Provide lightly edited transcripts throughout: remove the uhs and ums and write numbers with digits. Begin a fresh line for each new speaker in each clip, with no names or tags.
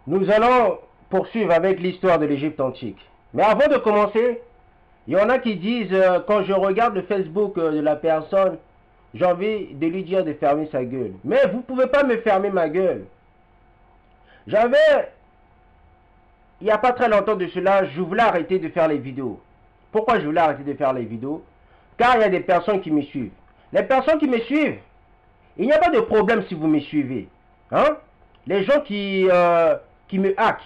Nous allons poursuivre avec l'histoire de l'Égypte antique. Mais avant de commencer, il y en a qui disent, quand je regarde le Facebook de la personne, j'ai envie de lui dire de fermer sa gueule. Mais vous ne pouvez pas me fermer ma gueule. Il n'y a pas très longtemps de cela, je voulais arrêter de faire les vidéos. Pourquoi je voulais arrêter de faire les vidéos? Car il y a des personnes qui me suivent. Les personnes qui me suivent, il n'y a pas de problème si vous me suivez. Hein? Les gens qui me hackent,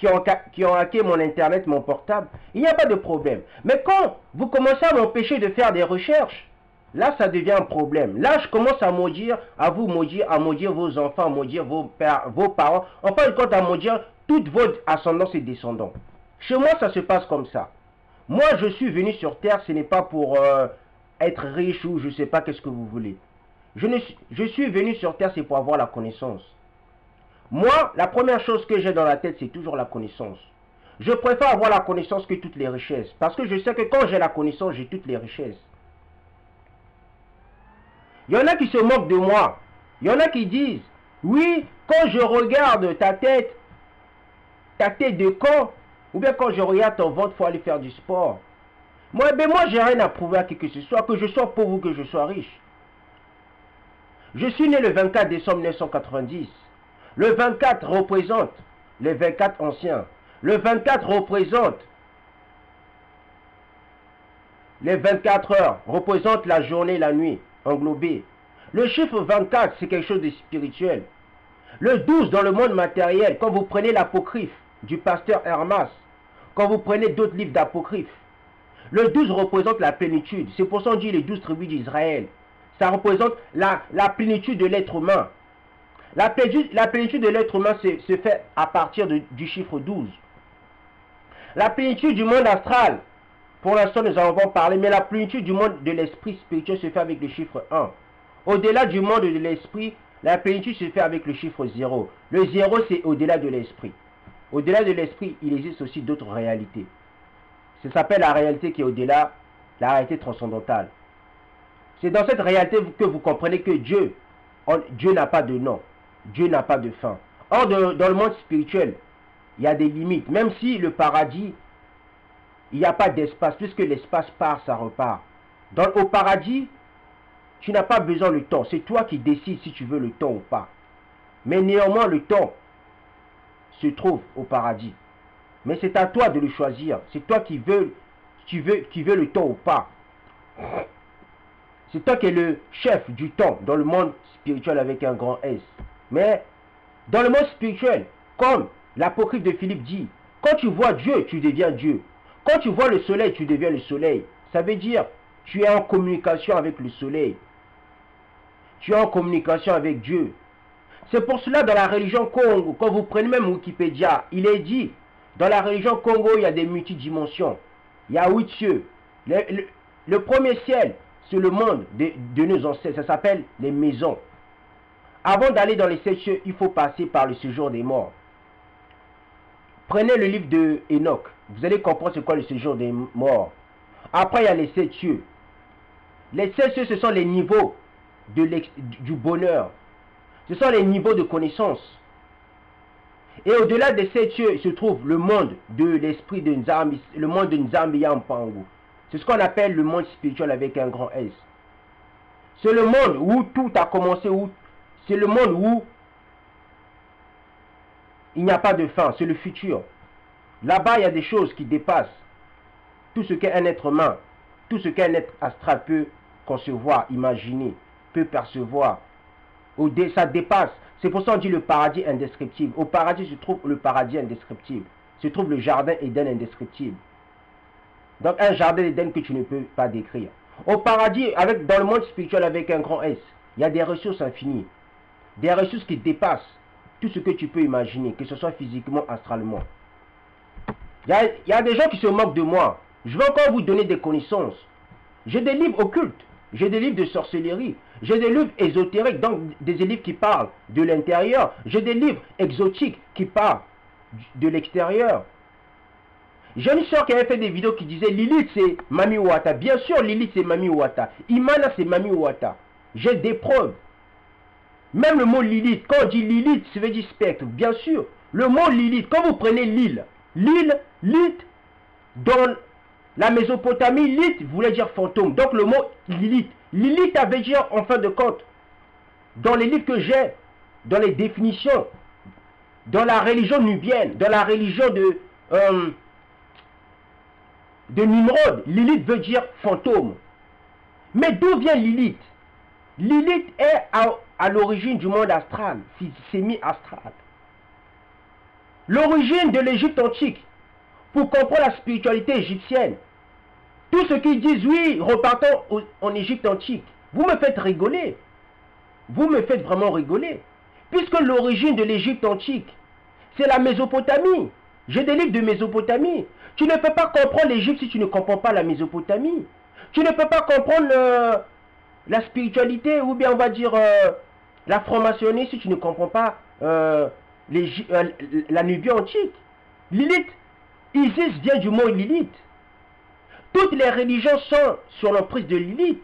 qui ont hacké mon internet, mon portable, il n'y a pas de problème. Mais quand vous commencez à m'empêcher de faire des recherches, là ça devient un problème. Là je commence à maudire, à maudire vos enfants, à maudire vos parents, en fin de compte à maudire toute votre ascendance et descendants. Chez moi ça se passe comme ça. Moi je suis venu sur terre, ce n'est pas pour être riche ou je ne sais pas qu'est-ce que vous voulez. Je suis venu sur terre, c'est pour avoir la connaissance. Moi, la première chose que j'ai dans la tête, c'est toujours la connaissance. Je préfère avoir la connaissance que toutes les richesses. Parce que je sais que quand j'ai la connaissance, j'ai toutes les richesses. Il y en a qui se moquent de moi. Il y en a qui disent, oui, quand je regarde ta tête de con, ou bien quand je regarde ton ventre, il faut aller faire du sport. Moi, j'ai rien à prouver à qui que ce soit, que je sois pauvre ou que je sois riche. Je suis né le 24 décembre 1990. Le 24 représente les 24 anciens. Le 24 représente les 24 heures, représente la journée et la nuit englobée. Le chiffre 24, c'est quelque chose de spirituel. Le 12 dans le monde matériel, quand vous prenez l'apocryphe du pasteur Hermas, quand vous prenez d'autres livres d'apocryphe, le 12 représente la plénitude. C'est pour ça qu'on dit les 12 tribus d'Israël. Ça représente la plénitude de l'être humain. La plénitude de l'être humain se fait à partir du chiffre 12. La plénitude du monde astral, pour l'instant nous en avons parlé, mais la plénitude du monde de l'esprit spirituel se fait avec le chiffre 1. Au-delà du monde de l'esprit, la plénitude se fait avec le chiffre 0. Le 0 c'est au-delà de l'esprit. Au-delà de l'esprit, il existe aussi d'autres réalités. Ça s'appelle la réalité qui est au-delà, la réalité transcendantale. C'est dans cette réalité que vous comprenez que Dieu n'a pas de nom. Dieu n'a pas de fin. Or, dans le monde spirituel, il y a des limites. Même si le paradis, il n'y a pas d'espace. Puisque l'espace part, ça repart. Au paradis, tu n'as pas besoin du temps. C'est toi qui décides si tu veux le temps ou pas. Mais néanmoins, le temps se trouve au paradis. Mais c'est à toi de le choisir. C'est toi qui veux le temps ou pas. C'est toi qui es le chef du temps dans le monde spirituel avec un grand S. Mais dans le monde spirituel, comme l'apocryphe de Philippe dit, quand tu vois Dieu, tu deviens Dieu. Quand tu vois le soleil, tu deviens le soleil. Ça veut dire, tu es en communication avec le soleil. Tu es en communication avec Dieu. C'est pour cela dans la religion Congo, quand vous prenez même Wikipédia, il est dit, dans la religion Congo, il y a des multidimensions. Il y a 8 cieux. Le premier ciel, c'est le monde de nos ancêtres. Ça s'appelle les maisons. Avant d'aller dans les 7 cieux, il faut passer par le séjour des morts. Prenez le livre de Enoch. Vous allez comprendre c'est quoi le séjour des morts. Après, il y a les 7 cieux. Les 7 cieux, ce sont les niveaux du bonheur. Ce sont les niveaux de connaissance. Et au-delà des 7 cieux se trouve le monde de l'esprit de Nzambi, le monde de Nzambi Yampangu. C'est ce qu'on appelle le monde spirituel avec un grand S. C'est le monde où tout a commencé, c'est le monde où il n'y a pas de fin, c'est le futur. Là-bas, il y a des choses qui dépassent tout ce qu'un être humain, tout ce qu'un être astral peut concevoir, imaginer, peut percevoir. Ça dépasse. C'est pour ça qu'on dit le paradis indescriptible. Au paradis se trouve le paradis indescriptible. Se trouve le jardin Éden indescriptible. Donc un jardin d'Éden que tu ne peux pas décrire. Au paradis, dans le monde spirituel avec un grand S, il y a des ressources infinies. Des ressources qui dépassent tout ce que tu peux imaginer, que ce soit physiquement, astralement. Il y a des gens qui se moquent de moi. Je vais encore vous donner des connaissances. J'ai des livres occultes. J'ai des livres de sorcellerie. J'ai des livres ésotériques, donc des livres qui parlent de l'intérieur. J'ai des livres exotiques qui parlent de l'extérieur. J'ai une soeur qui avait fait des vidéos qui disait Lilith c'est Mami Ouata. Bien sûr Lilith c'est Mami Ouata. Imana c'est Mami Ouata. J'ai des preuves. Même le mot Lilith, quand on dit Lilith, ça veut dire spectre. Bien sûr, Le mot Lilith, quand vous prenez l'île, Lilith, dans la Mésopotamie, Lilith voulait dire fantôme. Donc le mot Lilith, Lilith avait dire en fin de compte, dans les livres que j'ai, dans les définitions, dans la religion nubienne, dans la religion de Nimrod, Lilith veut dire fantôme. Mais d'où vient Lilith? Lilith est à l'origine du monde astral, semi-astral. L'origine de l'Égypte antique, pour comprendre la spiritualité égyptienne. Tous ceux qui disent oui, repartons en Égypte antique, vous me faites rigoler. Vous me faites vraiment rigoler. Puisque l'origine de l'Égypte antique, c'est la Mésopotamie. J'ai des livres de Mésopotamie. Tu ne peux pas comprendre l'Égypte si tu ne comprends pas la Mésopotamie. Tu ne peux pas comprendre la spiritualité, ou bien on va dire la franc-maçonnerie, si tu ne comprends pas la Nubie antique. Lilith, Isis vient du mot Lilith. Toutes les religions sont sur l'emprise de Lilith.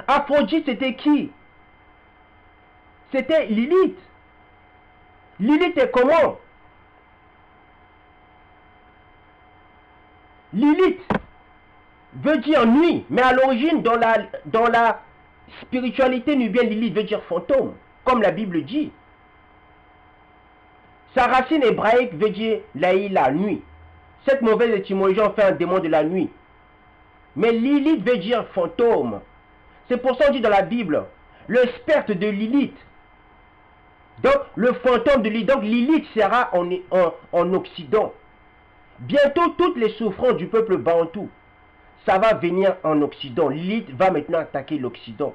Aphrodite, c'était qui? C'était Lilith. Lilith est comment? Lilith veut dire nuit, mais à l'origine, dans la spiritualité nubienne, Lilith veut dire fantôme, comme la Bible dit. Sa racine hébraïque veut dire Laïla, nuit. Cette mauvaise étymologie en fait un démon de la nuit. Mais Lilith veut dire fantôme. C'est pour ça qu'on dit dans la Bible, le spectre de Lilith. Donc, le fantôme de Lilith. Donc, Lilith sera en Occident. Bientôt, toutes les souffrances du peuple bantou, ça va venir en Occident. Lilith va maintenant attaquer l'Occident.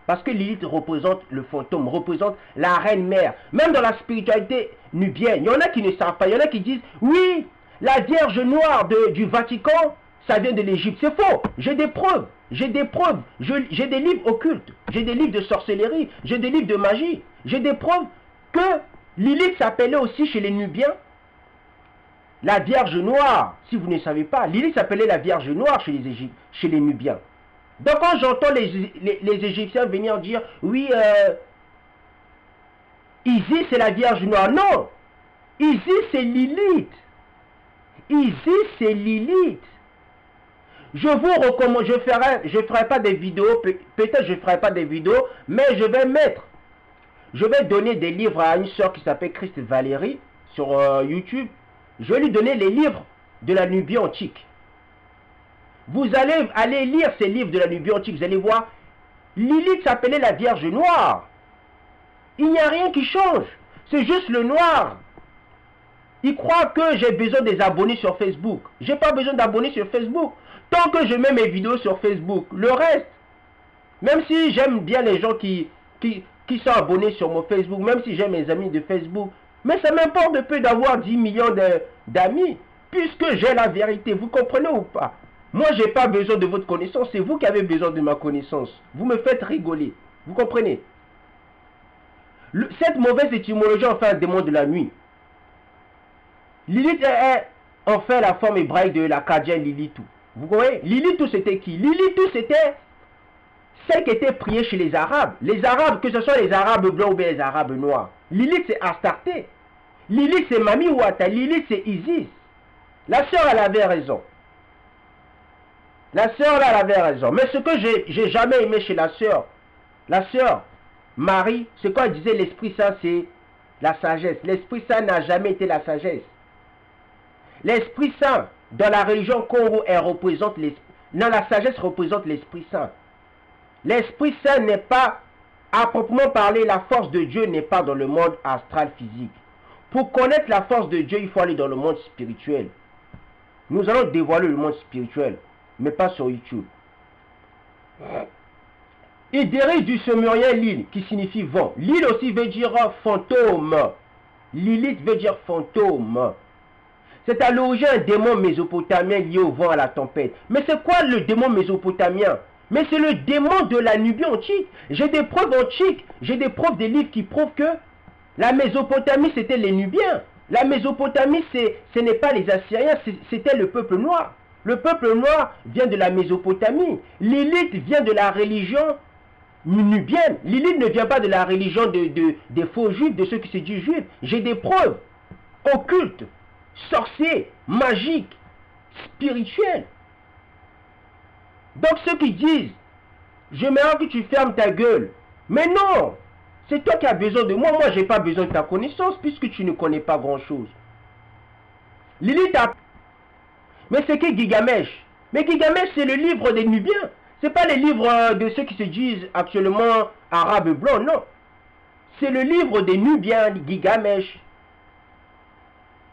Parce que Lilith représente le fantôme, représente la reine mère. Même dans la spiritualité nubienne, il y en a qui ne savent pas. Il y en a qui disent, oui, la Vierge noire du Vatican, ça vient de l'Égypte. C'est faux. J'ai des preuves. J'ai des preuves. J'ai des livres occultes. J'ai des livres de sorcellerie. J'ai des livres de magie. J'ai des preuves que Lilith s'appelait aussi chez les Nubiens la Vierge noire. Si vous ne savez pas, Lilith s'appelait la Vierge noire chez les Nubiens. Donc quand j'entends les Égyptiens venir dire, oui, Isis c'est la Vierge noire. Non, Isis c'est Lilith. Isis c'est Lilith. Je vous recommande, je ferai pas des vidéos, peut-être je ne ferai pas des vidéos, mais je vais donner des livres à une soeur qui s'appelle Christ Valérie sur YouTube. Je vais lui donner les livres de la Nubie antique. Vous allez aller lire ces livres de la Nubie antique, vous allez voir, Lilith s'appelait la Vierge noire. Il n'y a rien qui change, c'est juste le noir. Ils croient que j'ai besoin des abonnés sur Facebook. Je n'ai pas besoin d'abonnés sur Facebook. Tant que je mets mes vidéos sur Facebook, le reste, même si j'aime bien les gens qui sont abonnés sur mon Facebook, même si j'aime mes amis de Facebook, mais ça m'importe peu d'avoir 10 millions d'amis, puisque j'ai la vérité, vous comprenez ou pas? Moi, je n'ai pas besoin de votre connaissance, c'est vous qui avez besoin de ma connaissance. Vous me faites rigoler, vous comprenez? Cette mauvaise étymologie en fait un démon de la nuit. Lilith est en fait la forme hébraïque de l'acadien Lilithou. Vous voyez, Lilithou c'était qui? Lilithou c'était celle qui était priée chez les Arabes. Les Arabes, que ce soit les Arabes blancs ou bien les Arabes noirs. Lilith c'est Astarté. Lilith c'est Mami Ouata. Lilith c'est Isis. La sœur elle avait raison. La sœur là elle avait raison. Mais ce que j'ai jamais aimé chez la sœur Marie, c'est quand elle disait l'Esprit Saint c'est la sagesse. L'Esprit Saint n'a jamais été la sagesse. L'Esprit Saint, dans la religion Congo, elle représente l'Esprit. Non, la sagesse représente l'Esprit Saint. L'Esprit Saint n'est pas, à proprement parler, la force de Dieu n'est pas dans le monde astral physique. Pour connaître la force de Dieu, il faut aller dans le monde spirituel. Nous allons dévoiler le monde spirituel, mais pas sur YouTube. Il dérive du sumérien Lil, qui signifie vent. Lil aussi veut dire fantôme. Lilith veut dire fantôme. C'est à l'origine un démon mésopotamien lié au vent, à la tempête. Mais c'est quoi le démon mésopotamien? Mais c'est le démon de la Nubie antique. J'ai des preuves antiques, j'ai des preuves des livres qui prouvent que la Mésopotamie c'était les Nubiens. La Mésopotamie ce n'est pas les Assyriens, c'était le peuple noir. Le peuple noir vient de la Mésopotamie. Lilith vient de la religion nubienne. Lilith ne vient pas de la religion des faux juifs, de ceux qui se disent juifs. J'ai des preuves occultes, sorciers, magiques, spirituels. Donc ceux qui disent, j'aimerais que tu fermes ta gueule. Mais non, c'est toi qui as besoin de moi. Moi, je n'ai pas besoin de ta connaissance puisque tu ne connais pas grand-chose. Lilith a... Mais c'est que Gilgamesh? Mais Gilgamesh, c'est le livre des Nubiens. Ce n'est pas le livre de ceux qui se disent actuellement arabes blancs, non. C'est le livre des Nubiens, Gilgamesh.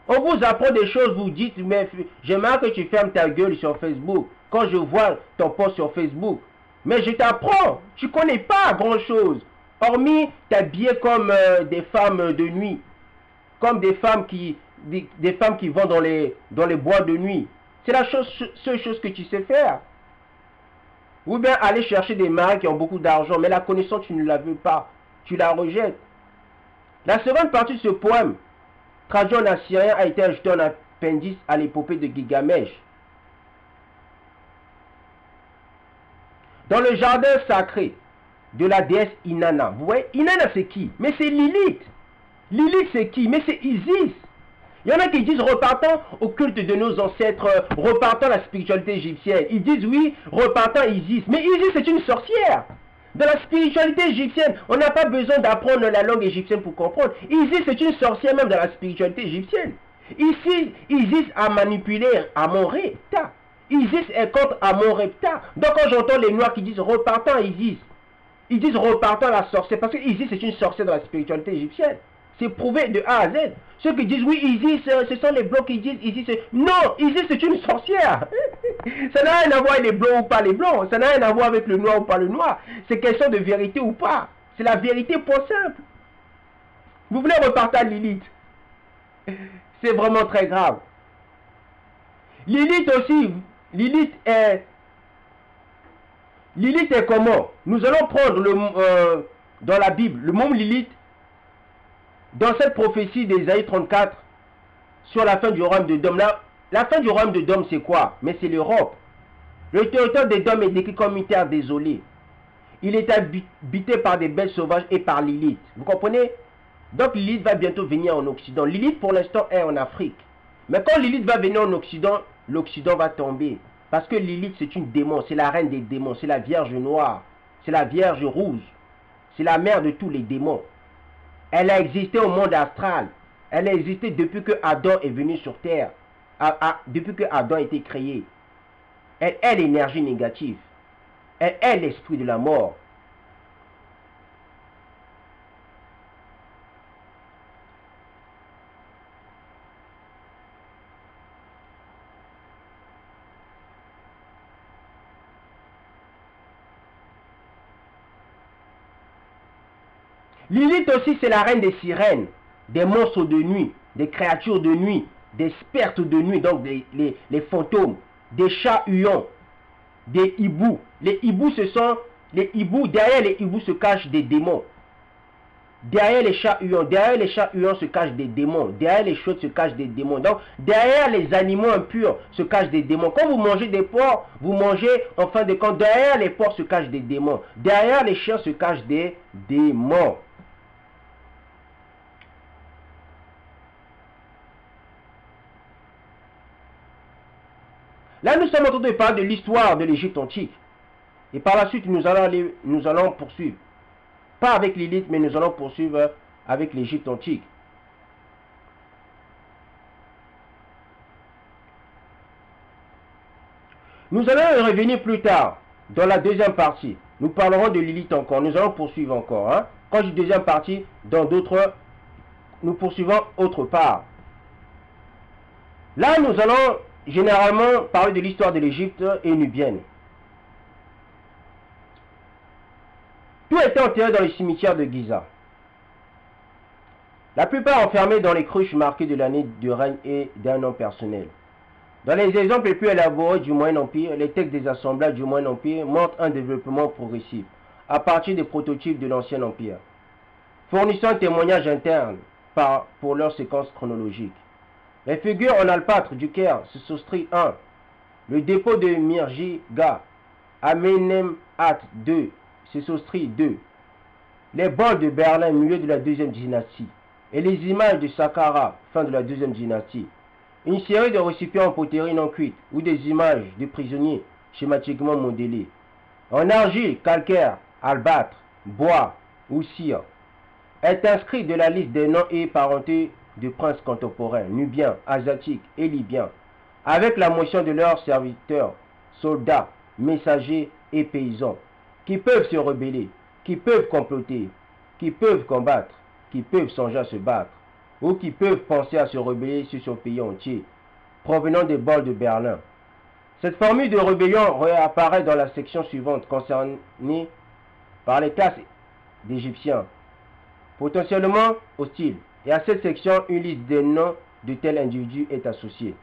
On vous apprend des choses, vous dites, mais j'aimerais que tu fermes ta gueule sur Facebook. Quand je vois ton post sur Facebook. Mais je t'apprends, tu ne connais pas grand-chose. Hormis t'habiller comme des femmes de nuit. Comme des femmes qui vont dans les bois de nuit. C'est la seule chose que tu sais faire. Ou bien aller chercher des maris qui ont beaucoup d'argent. Mais la connaissance, tu ne la veux pas. Tu la rejettes. La seconde partie de ce poème, traduit en assyrien, a été ajoutée en appendice à l'épopée de Gilgamesh. Dans le jardin sacré de la déesse Inanna. Vous voyez, Inanna c'est qui? Mais c'est Lilith. Lilith c'est qui? Mais c'est Isis. Il y en a qui disent repartons au culte de nos ancêtres, repartons à la spiritualité égyptienne. Ils disent oui, repartons à Isis. Mais Isis c'est une sorcière. Dans la spiritualité égyptienne, on n'a pas besoin d'apprendre la langue égyptienne pour comprendre. Isis c'est une sorcière même dans la spiritualité égyptienne. Ici, Isis a manipulé Amon-Ra. Isis est contre Amon-Ra. Donc quand j'entends les Noirs qui disent repartons à Isis, ils disent repartons à la sorcière, parce que Isis est une sorcière dans la spiritualité égyptienne. C'est prouvé de A à Z. Ceux qui disent oui, Isis, ce sont les blancs qui disent Isis. Non, Isis c'est une sorcière. Ça n'a rien à voir avec les blancs ou pas les blancs. Ça n'a rien à voir avec le noir ou pas le noir. C'est question de vérité ou pas. C'est la vérité pour simple. Vous voulez repartir à Lilith? C'est vraiment très grave. Lilith aussi, Lilith est comment? Nous allons prendre dans la Bible, le mot Lilith, dans cette prophétie d'Ésaïe 34, sur la fin du royaume de Dom. La fin du royaume de Dom, c'est quoi? Mais c'est l'Europe. Le territoire de Dom est décrit comme une terre désolée. Il est habité par des bêtes sauvages et par Lilith. Vous comprenez? Donc Lilith va bientôt venir en Occident. Lilith pour l'instant est en Afrique. Mais quand Lilith va venir en Occident, l'Occident va tomber. Parce que Lilith c'est une démon, c'est la reine des démons, c'est la Vierge noire, c'est la Vierge rouge, c'est la mère de tous les démons. Elle a existé au monde astral. Elle a existé depuis que Adam est venu sur terre. Depuis que Adam a été créé. Elle est l'énergie négative. Elle est l'esprit de la mort. Lilith aussi, c'est la reine des sirènes, des monstres de nuit, des créatures de nuit, des spectres de nuit, donc les fantômes, des chats huants, des hiboux. Les hiboux, ce sont les hiboux. Derrière les hiboux se cachent des démons. Derrière les chats huants se cachent des démons. Derrière les chaudes se cachent des démons. Donc, derrière les animaux impurs se cachent des démons. Quand vous mangez des porcs, vous mangez, en fin de compte, derrière les porcs se cachent des démons. Derrière les chiens se cachent des démons. Là, nous sommes en train de parler de l'histoire de l'Égypte antique. Et par la suite, nous allons poursuivre. Pas avec Lilith, mais nous allons poursuivre avec l'Égypte antique. Nous allons y revenir plus tard, dans la deuxième partie. Nous parlerons de Lilith encore. Nous allons poursuivre encore. Hein. Quand je dis deuxième partie, dans d'autres, nous poursuivons autre part. Là, nous allons généralement parler de l'histoire de l'Égypte et nubienne. Tout était enterré dans les cimetières de Giza. La plupart enfermés dans les cruches marquées de l'année de règne et d'un nom personnel. Dans les exemples les plus élaborés du Moyen Empire, les textes des assemblages du Moyen Empire montrent un développement progressif à partir des prototypes de l'Ancien Empire, fournissant un témoignage interne pour leur séquence chronologique. Les figures en alpâtre du Caire se soustraient 1. Le dépôt de Mirjiga, Amenemhat II, Sésostri 2, les bols de Berlin, milieu de la deuxième dynastie, et les images de Saqqara, fin de la deuxième dynastie. Une série de récipients en poterie non cuite ou des images de prisonniers schématiquement modélés. En argile, calcaire, albâtre, bois ou cire. Est inscrit de la liste des noms et parentés de princes contemporains, nubiens, asiatiques et libyens, avec la motion de leurs serviteurs, soldats, messagers et paysans, qui peuvent se rebeller, qui peuvent comploter, qui peuvent combattre, qui peuvent songer à se battre, ou qui peuvent penser à se rebeller sur son pays entier, provenant des bols de Berlin. Cette formule de rébellion réapparaît dans la section suivante concernée par les classes d'Égyptiens, potentiellement hostiles, et à cette section, une liste des noms de tels individus est associée.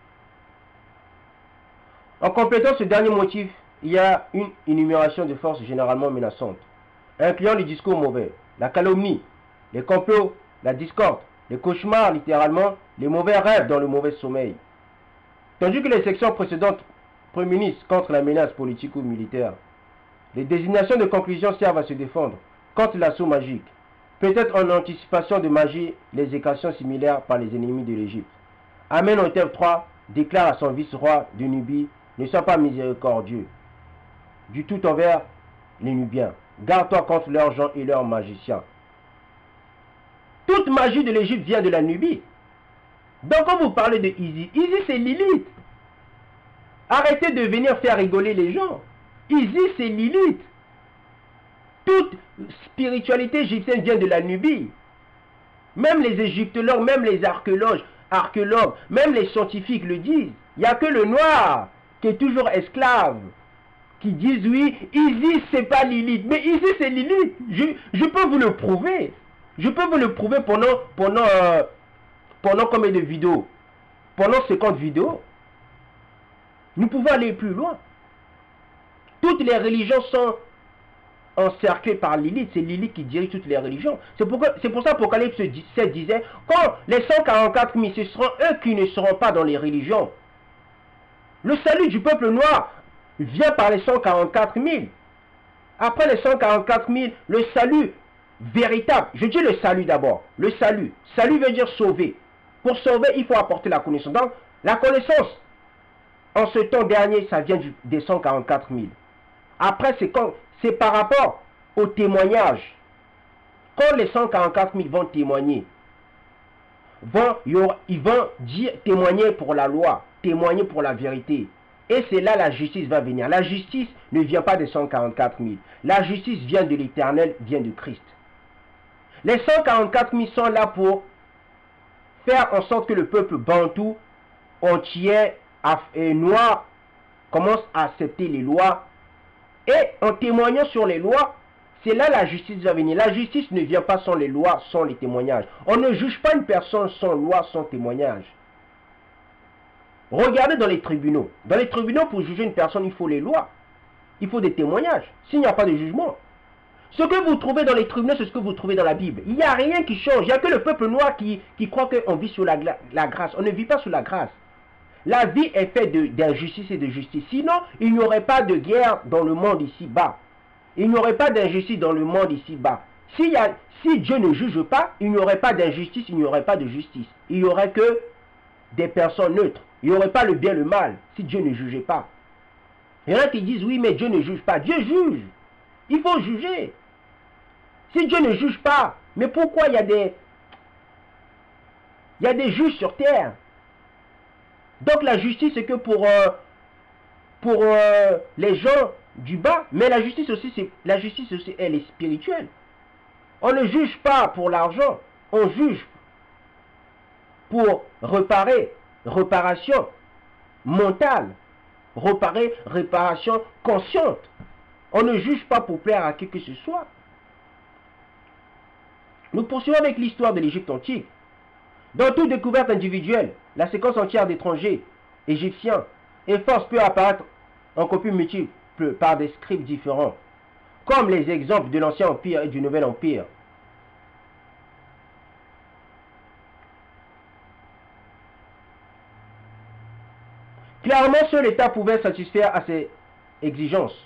En complétant ce dernier motif, il y a une énumération de forces généralement menaçantes, incluant les discours mauvais, la calomnie, les complots, la discorde, les cauchemars littéralement, les mauvais rêves dans le mauvais sommeil. Tandis que les sections précédentes prémunissent contre la menace politique ou militaire, les désignations de conclusion servent à se défendre contre l'assaut magique. Peut-être en anticipation de magie, les équations similaires par les ennemis de l'Égypte. Amenhotep III déclare à son vice-roi de Nubie: ne sois pas miséricordieux du tout envers les Nubiens. Garde-toi contre leurs gens et leurs magiciens. Toute magie de l'Égypte vient de la Nubie. Donc quand vous parlez de Isis, Isis c'est Lilith. Arrêtez de venir faire rigoler les gens. Isis c'est Lilith. Toute spiritualité égyptienne vient de la Nubie. Même les égyptologues, même les archéologues, même les scientifiques le disent. Il n'y a que le noir qui est toujours esclave, qui disent oui, Isis c'est pas Lilith. Mais Isis c'est Lilith. Je peux vous le prouver. Je peux vous le prouver pendant combien de vidéos? Pendant 50 vidéos. Nous pouvons aller plus loin. Toutes les religions sont encerclées par Lilith. C'est Lilith qui dirige toutes les religions. C'est pour ça qu'Apocalypse 17 disait, quand les 144 000, ce seront eux qui ne seront pas dans les religions. Le salut du peuple noir vient par les 144 000. Après les 144 000, le salut véritable. Je dis le salut d'abord. Le salut. Salut veut dire sauver. Pour sauver, il faut apporter la connaissance. Donc, la connaissance, en ce temps dernier, ça vient des 144 000. Après, c'est par rapport au témoignage. Quand les 144 000 vont témoigner, ils vont témoigner pour la loi, témoigner pour la vérité. Et c'est là la justice va venir. La justice ne vient pas des 144 000. La justice vient de l'Éternel, vient de Christ. Les 144 000 sont là pour faire en sorte que le peuple bantou entier et noir commence à accepter les lois. Et en témoignant sur les lois, c'est là la justice va venir. La justice ne vient pas sans les lois, sans les témoignages. On ne juge pas une personne sans loi, sans témoignage. Regardez dans les tribunaux. Dans les tribunaux, pour juger une personne, il faut les lois. Il faut des témoignages. S'il n'y a pas de jugement. Ce que vous trouvez dans les tribunaux, c'est ce que vous trouvez dans la Bible. Il n'y a rien qui change. Il n'y a que le peuple noir qui croit qu'on vit sous la grâce. On ne vit pas sous la grâce. La vie est faite d'injustice et de justice. Sinon, il n'y aurait pas de guerre dans le monde ici-bas. Il n'y aurait pas d'injustice dans le monde ici-bas. Si Dieu ne juge pas, il n'y aurait pas d'injustice, il n'y aurait pas de justice. Il n'y aurait que des personnes neutres. Il n'y aurait pas le bien et le mal si Dieu ne jugeait pas. Il y en a qui disent oui, mais Dieu ne juge pas. Dieu juge. Il faut juger. Si Dieu ne juge pas, mais pourquoi il y a des juges sur terre? Donc la justice, c'est que pour les gens du bas, mais la justice aussi, elle est spirituelle. On ne juge pas pour l'argent, on juge pour réparation mentale, réparation consciente. On ne juge pas pour plaire à qui que ce soit. Nous poursuivons avec l'histoire de l'Égypte antique. Dans toute découverte individuelle, la séquence entière d'étrangers égyptiens et force peut apparaître en copies multiples par des scribes différents, comme les exemples de l'Ancien Empire et du Nouvel Empire. Clairement, seul l'État pouvait satisfaire à ces exigences.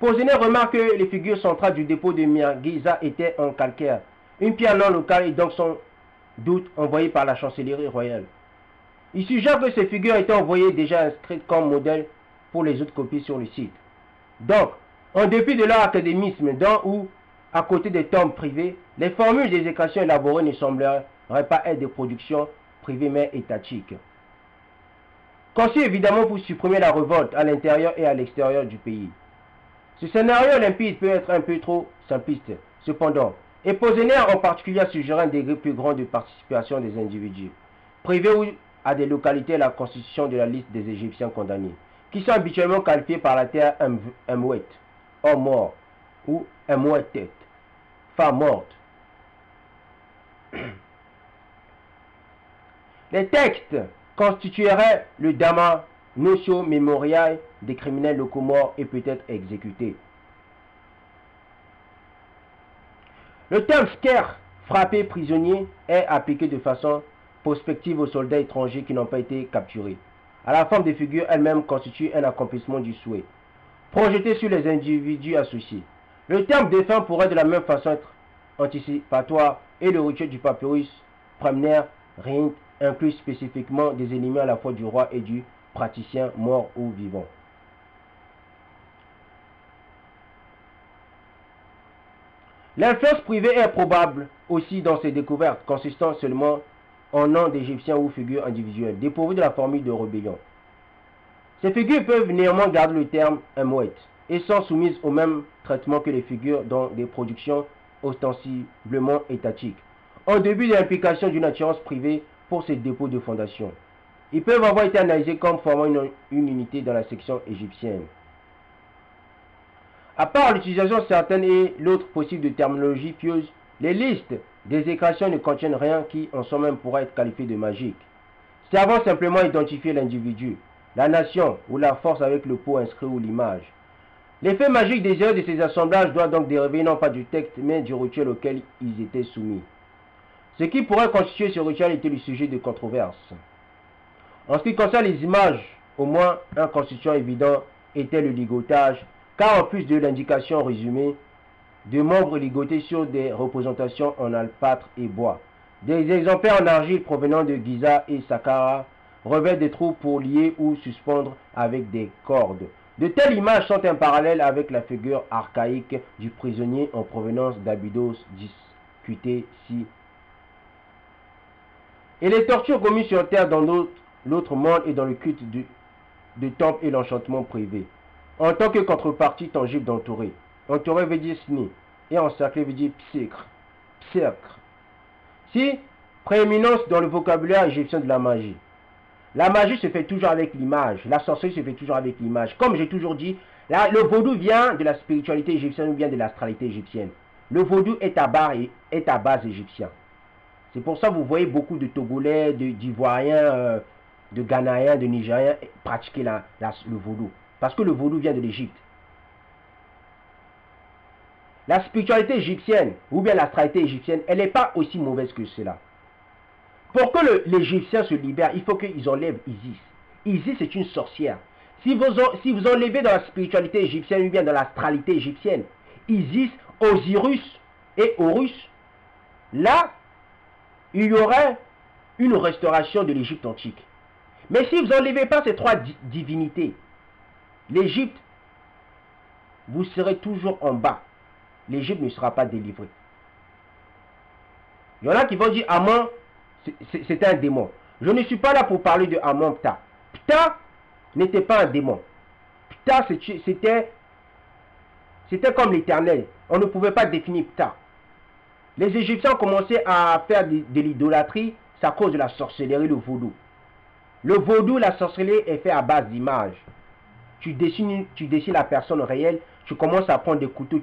Posener remarque que les figures centrales du dépôt de Giza étaient en calcaire. Une pierre non locale est donc sans doute envoyée par la chancellerie royale. Il suggère que ces figures étaient envoyées déjà inscrites comme modèle pour les autres copies sur le site. Donc, en dépit de leur académisme dans ou à côté des tombes privées, les formules des équations élaborées ne sembleraient pas être des productions privées mais étatiques. Conçu évidemment pour supprimer la révolte à l'intérieur et à l'extérieur du pays. Ce scénario limpide peut être un peu trop simpliste, cependant, et Posener en particulier a suggéré un degré plus grand de participation des individus, privés ou à des localités à la constitution de la liste des Égyptiens condamnés, qui sont habituellement qualifiés par la terre Amouet, homme mort, ou Amouetet, femme morte. Les textes constitueraient le dama notio memoriae des criminels locaux morts et peut-être exécutés. Le terme sker, frappé prisonnier, est appliqué de façon prospective aux soldats étrangers qui n'ont pas été capturés. À la forme des figures elles-mêmes constitue un accomplissement du souhait, projeté sur les individus associés. Le terme défunt pourrait de la même façon être anticipatoire et le rituel du papyrus préliminaire rien inclut spécifiquement des éléments à la fois du roi et du praticien mort ou vivant. L'influence privée est probable aussi dans ces découvertes, consistant seulement en noms d'Égyptiens ou figures individuelles, dépourvues de la formule de rébellion. Ces figures peuvent néanmoins garder le terme Amouet et sont soumises au même traitement que les figures dans des productions ostensiblement étatiques, en début de l'implication d'une assurance privée pour ces dépôts de fondation. Ils peuvent avoir été analysés comme formant une unité dans la section égyptienne. À part l'utilisation certaine et l'autre possible de terminologie pieuse, les listes des équations ne contiennent rien qui en soi-même pourrait être qualifié de magique, servant simplement à identifier l'individu, la nation ou la force avec le pot inscrit ou l'image. L'effet magique désiré de ces assemblages doit donc dériver non pas du texte mais du rituel auquel ils étaient soumis. Ce qui pourrait constituer ce rituel était le sujet de controverse. En ce qui concerne les images, au moins un constituant évident était le ligotage, car en plus de l'indication résumée de membres ligotés sur des représentations en alpâtre et bois, des exemplaires en argile provenant de Giza et Saqqara revêtent des trous pour lier ou suspendre avec des cordes. De telles images sont un parallèle avec la figure archaïque du prisonnier en provenance d'Abydos discutée ci. Et les tortures commises sur terre dans l'autre monde et dans le culte de temple et l'enchantement privé, en tant que contrepartie tangible d'entourer. Entourer veut dire sni, et encercler veut dire psycre. Si, prééminence dans le vocabulaire égyptien de la magie. La magie se fait toujours avec l'image, la sorcellerie se fait toujours avec l'image. Comme j'ai toujours dit, le vaudou vient de la spiritualité égyptienne ou bien de l'astralité égyptienne. Le vaudou est à base égyptien. C'est pour ça que vous voyez beaucoup de Togolais, d'Ivoiriens, de Ghanéens, de Nigériens pratiquer le vaudou. Parce que le vaudou vient de l'Égypte. La spiritualité égyptienne, ou bien l'astralité égyptienne, elle n'est pas aussi mauvaise que cela. Pour que l'Égyptien se libère, il faut qu'ils enlèvent Isis. Isis est une sorcière. Si vous enlevez dans la spiritualité égyptienne ou bien dans l'astralité égyptienne, Isis, Osiris et Horus, là, il y aurait une restauration de l'Égypte antique. Mais si vous n'enlevez pas ces trois divinités, l'Égypte, vous serez toujours en bas. L'Égypte ne sera pas délivrée. Il y en a qui vont dire Amon, c'est un démon. Je ne suis pas là pour parler de Amon Ptah. Ptah n'était pas un démon. Ptah, c'était comme l'Éternel. On ne pouvait pas définir Ptah. Les Égyptiens ont commencé à faire de l'idolâtrie, c'est à cause de la sorcellerie, le vaudou. Le vaudou, la sorcellerie est fait à base d'images. Tu dessines la personne réelle, tu commences à prendre des couteaux,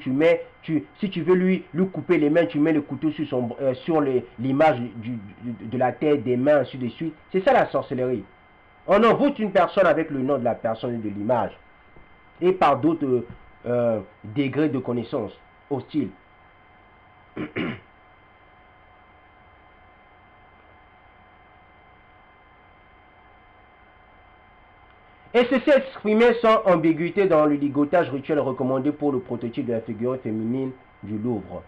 si tu veux lui couper les mains, tu mets le couteau sur l'image de la tête, des mains, ainsi de suite. C'est ça la sorcellerie. On envoûte une personne avec le nom de la personne et de l'image. Et par d'autres degrés de connaissance hostiles. Et ceci est exprimé sans ambiguïté dans le ligotage rituel recommandé pour le prototype de la figure féminine du Louvre.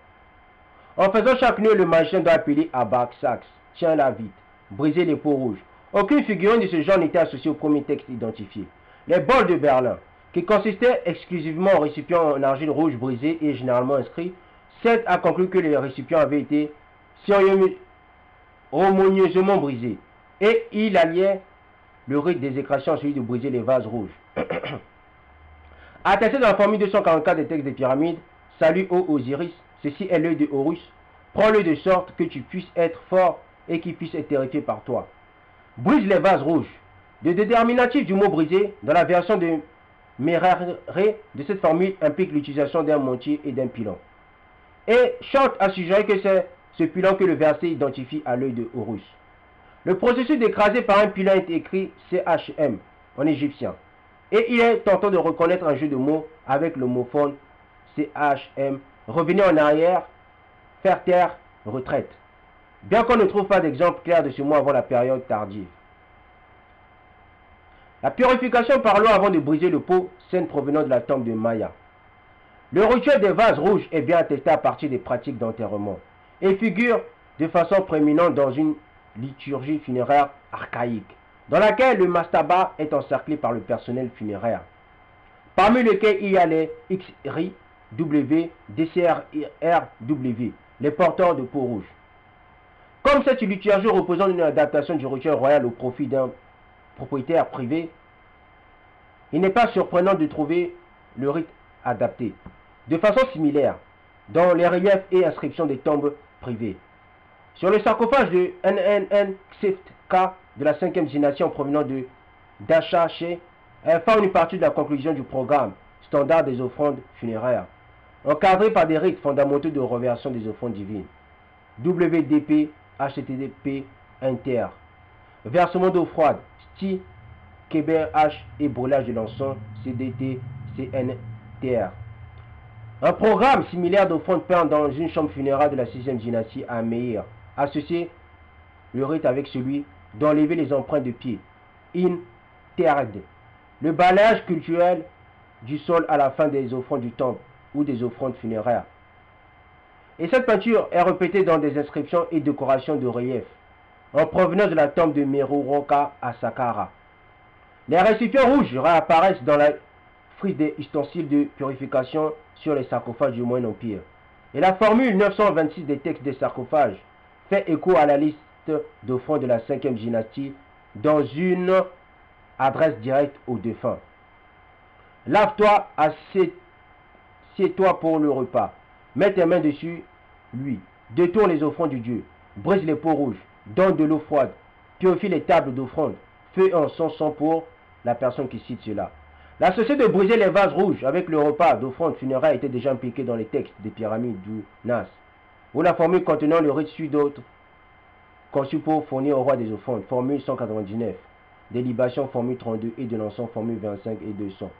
En faisant chaque nœud, le magicien doit appeler Abraxas, tiens la vite, briser les peaux rouges. Aucune figurine de ce genre n'était associée au premier texte identifié. Les bols de Berlin, qui consistaient exclusivement en récipients en argile rouge brisés et généralement inscrits, Seth a conclu que les récipients avaient été cérémonieusement brisés, et il alliait le rite des écrations à celui de briser les vases rouges. Attesté dans la formule 244 des textes des pyramides, salut ô Osiris, ceci est l'œil de Horus, prends-le de sorte que tu puisses être fort et qu'il puisse être terrifié par toi. Brise les vases rouges. Le déterminatif du mot briser, dans la version de Merare de cette formule, implique l'utilisation d'un montier et d'un pilon. Et Short a suggéré que c'est ce pilon que le verset identifie à l'œil de Horus. Le processus d'écraser par un pilon est écrit CHM en égyptien. Et il est tentant de reconnaître un jeu de mots avec l'homophone CHM, revenir en arrière, faire taire, retraite. Bien qu'on ne trouve pas d'exemple clair de ce mot avant la période tardive. La purification par l'eau avant de briser le pot, scène provenant de la tombe de Maya. Le rituel des vases rouges est bien attesté à partir des pratiques d'enterrement et figure de façon prééminente dans une liturgie funéraire archaïque, dans laquelle le mastaba est encerclé par le personnel funéraire, parmi lesquels il y a les XRIW, DCRRW, les porteurs de peau rouge. Comme cette liturgie représente une adaptation du rituel royal au profit d'un propriétaire privé, il n'est pas surprenant de trouver le rite adapté, de façon similaire, dans les reliefs et inscriptions des tombes privées. Sur le sarcophage de NNN Xift-K de la 5e dynastie en provenance de Dacha-She, elle forme une partie de la conclusion du programme standard des offrandes funéraires, encadré par des rites fondamentaux de reversion des offrandes divines. WDP, HTTP, Inter. Versement d'eau froide, STI, KBH et brûlage de l'encens, CDT, CNTR. Un programme similaire d'offrande peint dans une chambre funéraire de la 6e dynastie à Meir, associé le rite avec celui d'enlever les empreintes de pied, INTERD. Le balayage culturel du sol à la fin des offrandes du temple ou des offrandes funéraires. Et cette peinture est répétée dans des inscriptions et décorations de relief, en provenance de la tombe de Meruroka à Saqqara. Les récipients rouges réapparaissent dans la frise des ustensiles de purification sur les sarcophages du Moyen Empire. Et la formule 926 des textes des sarcophages fait écho à la liste d'offrandes de la 5e dynastie dans une adresse directe aux défunts. Lave-toi, assieds-toi pour le repas. Mets tes mains dessus, lui. Détourne les offrandes du Dieu. Brise les peaux rouges. Donne de l'eau froide. Purifie les tables d'offrande. Feu et encens sont pour la personne qui cite cela. La société de briser les vases rouges avec le repas d'offrande funéraire était déjà impliquée dans les textes des pyramides du Nas, où la formule contenant le rite suit d'autres conçus pour fournir au roi des offrandes, formule 199, des libations, formule 32, et de l'encens, formule 25 et 200.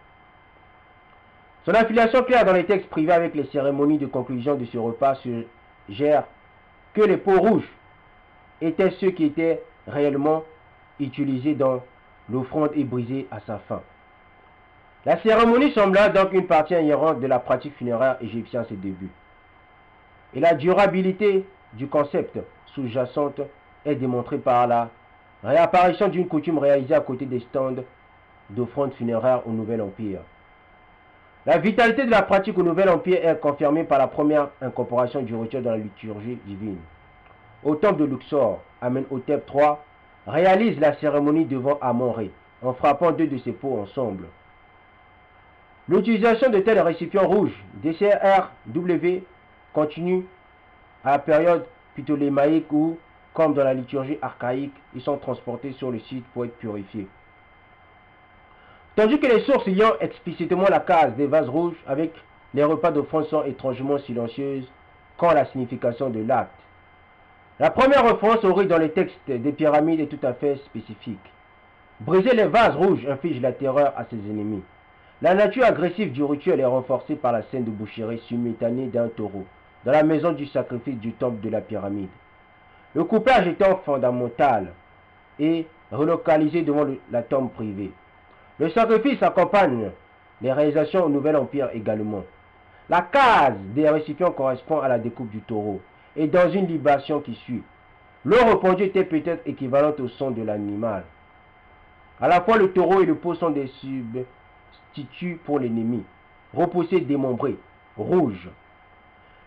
Son affiliation claire dans les textes privés avec les cérémonies de conclusion de ce repas suggère que les peaux rouges étaient ceux qui étaient réellement utilisés dans l'offrande et brisés à sa fin. La cérémonie sembla donc une partie inhérente de la pratique funéraire égyptienne à ses débuts. Et la durabilité du concept sous-jacente est démontrée par la réapparition d'une coutume réalisée à côté des stands d'offrande funéraire au Nouvel Empire. La vitalité de la pratique au Nouvel Empire est confirmée par la première incorporation du rituel dans la liturgie divine. Au temple de Luxor, Amenhotep III réalise la cérémonie devant Amon-Ré, en frappant deux de ses peaux ensemble. L'utilisation de tels récipients rouges, DCRW, continue à la période ptolémaïque où, comme dans la liturgie archaïque, ils sont transportés sur le site pour être purifiés. Tandis que les sources ayant explicitement la case des vases rouges avec les repas d'offrande sont étrangement silencieuses quant à la signification de l'acte. La première référence au rite dans les textes des pyramides est tout à fait spécifique. Briser les vases rouges inflige la terreur à ses ennemis. La nature agressive du rituel est renforcée par la scène de boucherie simultanée d'un taureau dans la maison du sacrifice du temple de la pyramide. Le couplage étant fondamental et relocalisé devant la tombe privée. Le sacrifice accompagne les réalisations au Nouvel Empire également. La case des récipients correspond à la découpe du taureau. Et dans une libation qui suit, l'eau répandue était peut-être équivalente au sang de l'animal. À la fois le taureau et le pot sont des substituts pour l'ennemi. Repoussé, démembré, rouge.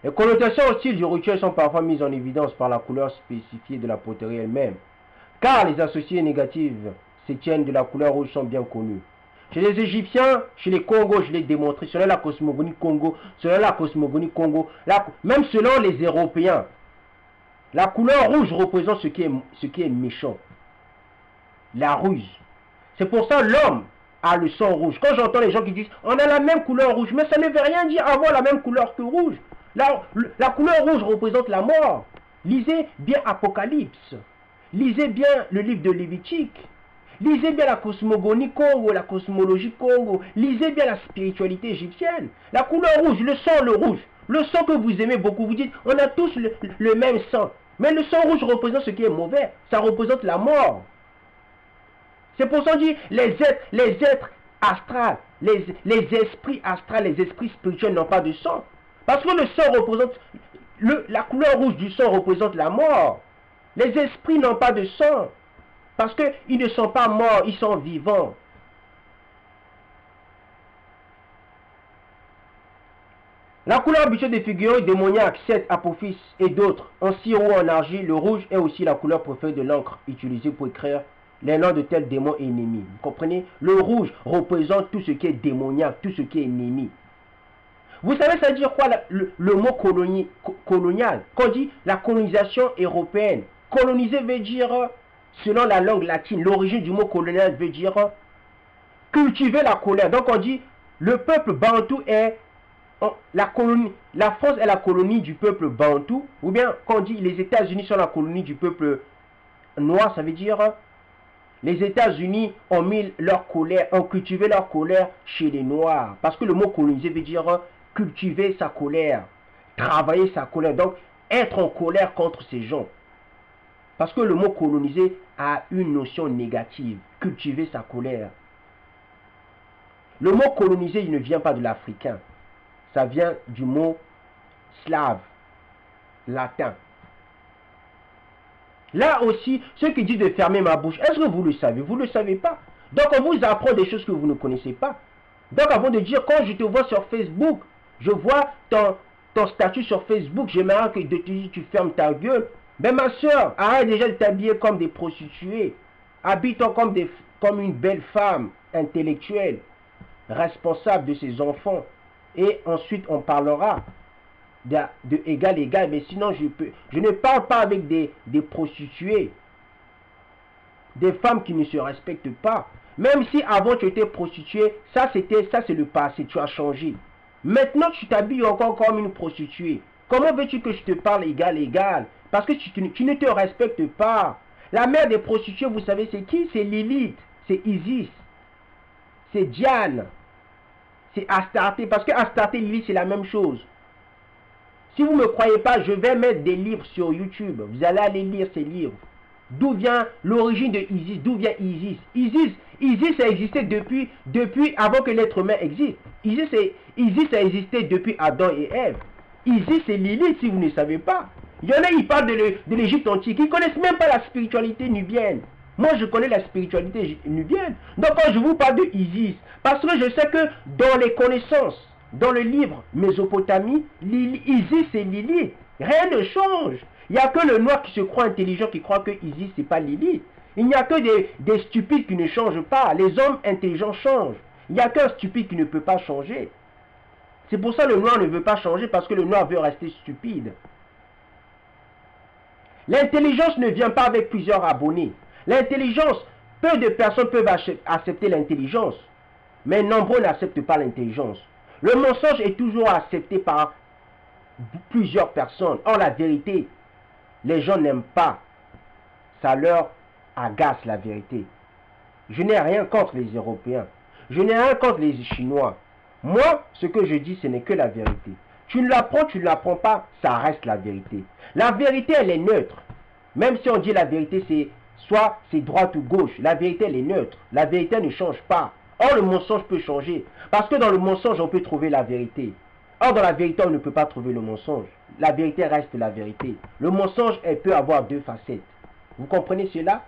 Les connotations hostiles du rituel sont parfois mises en évidence par la couleur spécifiée de la poterie elle-même, car les associés négatifs s'étiennent de la couleur rouge sont bien connus. Chez les Égyptiens, chez les Congos, je l'ai démontré, selon la cosmogonie Congo, même selon les Européens, la couleur rouge représente ce qui est méchant, la ruse. C'est pour ça que l'homme a le sang rouge. Quand j'entends les gens qui disent on a la même couleur rouge, mais ça ne veut rien dire avoir la même couleur que rouge. La couleur rouge représente la mort. Lisez bien Apocalypse. Lisez bien le livre de Lévitique. Lisez bien la cosmogonie Congo, la cosmologie Congo. Lisez bien la spiritualité égyptienne. La couleur rouge, le rouge. Le sang que vous aimez beaucoup. Vous dites on a tous le même sang. Mais le sang rouge représente ce qui est mauvais. Ça représente la mort. C'est pour ça qu'on dit les êtres astrales, les esprits astrales, les esprits spirituels n'ont pas de sang. Parce que le sang représente, la couleur rouge du sang représente la mort. Les esprits n'ont pas de sang. Parce qu'ils ne sont pas morts, ils sont vivants. La couleur habituelle des figurines démoniaques, Seth, Apophis et d'autres, en cire ou en argile, le rouge est aussi la couleur préférée de l'encre utilisée pour écrire les noms de tels démons ennemis. Vous comprenez? Le rouge représente tout ce qui est démoniaque, tout ce qui est ennemi. Vous savez, ça veut dire quoi le mot colonial? Quand on dit la colonisation européenne, coloniser veut dire, selon la langue latine, l'origine du mot colonial veut dire cultiver la colère. Donc on dit le peuple bantou est la France est la colonie du peuple bantou, ou bien quand on dit les États-Unis sont la colonie du peuple noir, ça veut dire les États-Unis ont mis leur colère, ont cultivé leur colère chez les Noirs. Parce que le mot coloniser veut dire cultiver sa colère, travailler sa colère. Donc, être en colère contre ces gens. Parce que le mot coloniser a une notion négative. Cultiver sa colère. Le mot coloniser, il ne vient pas de l'africain. Ça vient du mot slave, latin. Là aussi, ceux qui disent de fermer ma bouche, est-ce que vous le savez? Vous ne le savez pas. Donc on vous apprend des choses que vous ne connaissez pas. Donc avant de dire, quand je te vois sur Facebook, je vois ton statut sur Facebook, j'aimerais que tu fermes ta gueule. Ben ma soeur, arrête déjà de t'habiller comme des prostituées. Habille-toi comme une belle femme intellectuelle, responsable de ses enfants. Et ensuite on parlera de égal égal, mais sinon je ne parle pas avec des prostituées, des femmes qui ne se respectent pas. Même si avant tu étais prostituée, ça c'est le passé, tu as changé. Maintenant tu t'habilles encore comme une prostituée. Comment veux-tu que je te parle égal égal? Parce que tu ne te respectes pas. La mère des prostituées, vous savez c'est qui? C'est Lilith, c'est Isis, c'est Diane, c'est Astarté. Parce que Astarté et Lilith c'est la même chose. Si vous ne me croyez pas, je vais mettre des livres sur YouTube. Vous allez aller lire ces livres. D'où vient l'origine de Isis? D'où vient Isis? Isis a existé depuis avant que l'être humain existe. Isis a existé depuis Adam et Ève. Isis c'est Lilith si vous ne savez pas. Il y en a, ils parlent de l'Égypte antique. Ils ne connaissent même pas la spiritualité nubienne. Moi, je connais la spiritualité nubienne. Donc, quand je vous parle de Isis, parce que je sais que dans les connaissances, dans le livre Mésopotamie, Isis et Lilith, rien ne change. Il n'y a que le noir qui se croit intelligent qui croit que Isis c'est pas Lilith. Il n'y a que des stupides qui ne changent pas. Les hommes intelligents changent. Il n'y a qu'un stupide qui ne peut pas changer. C'est pour ça que le noir ne veut pas changer, parce que le noir veut rester stupide. L'intelligence ne vient pas avec plusieurs abonnés. L'intelligence, peu de personnes peuvent accepter l'intelligence, mais nombreux n'acceptent pas l'intelligence. Le mensonge est toujours accepté par plusieurs personnes. Or, la vérité, les gens n'aiment pas. Ça leur agace la vérité. Je n'ai rien contre les Européens. Je n'ai rien contre les Chinois. Moi, ce que je dis, ce n'est que la vérité. Tu l'apprends, tu ne l'apprends pas, ça reste la vérité. La vérité, elle est neutre. Même si on dit la vérité, soit c'est droite ou gauche. La vérité, elle est neutre. La vérité ne change pas. Or, le mensonge peut changer. Parce que dans le mensonge, on peut trouver la vérité. Or, dans la vérité, on ne peut pas trouver le mensonge. La vérité reste la vérité. Le mensonge, elle peut avoir deux facettes. Vous comprenez cela?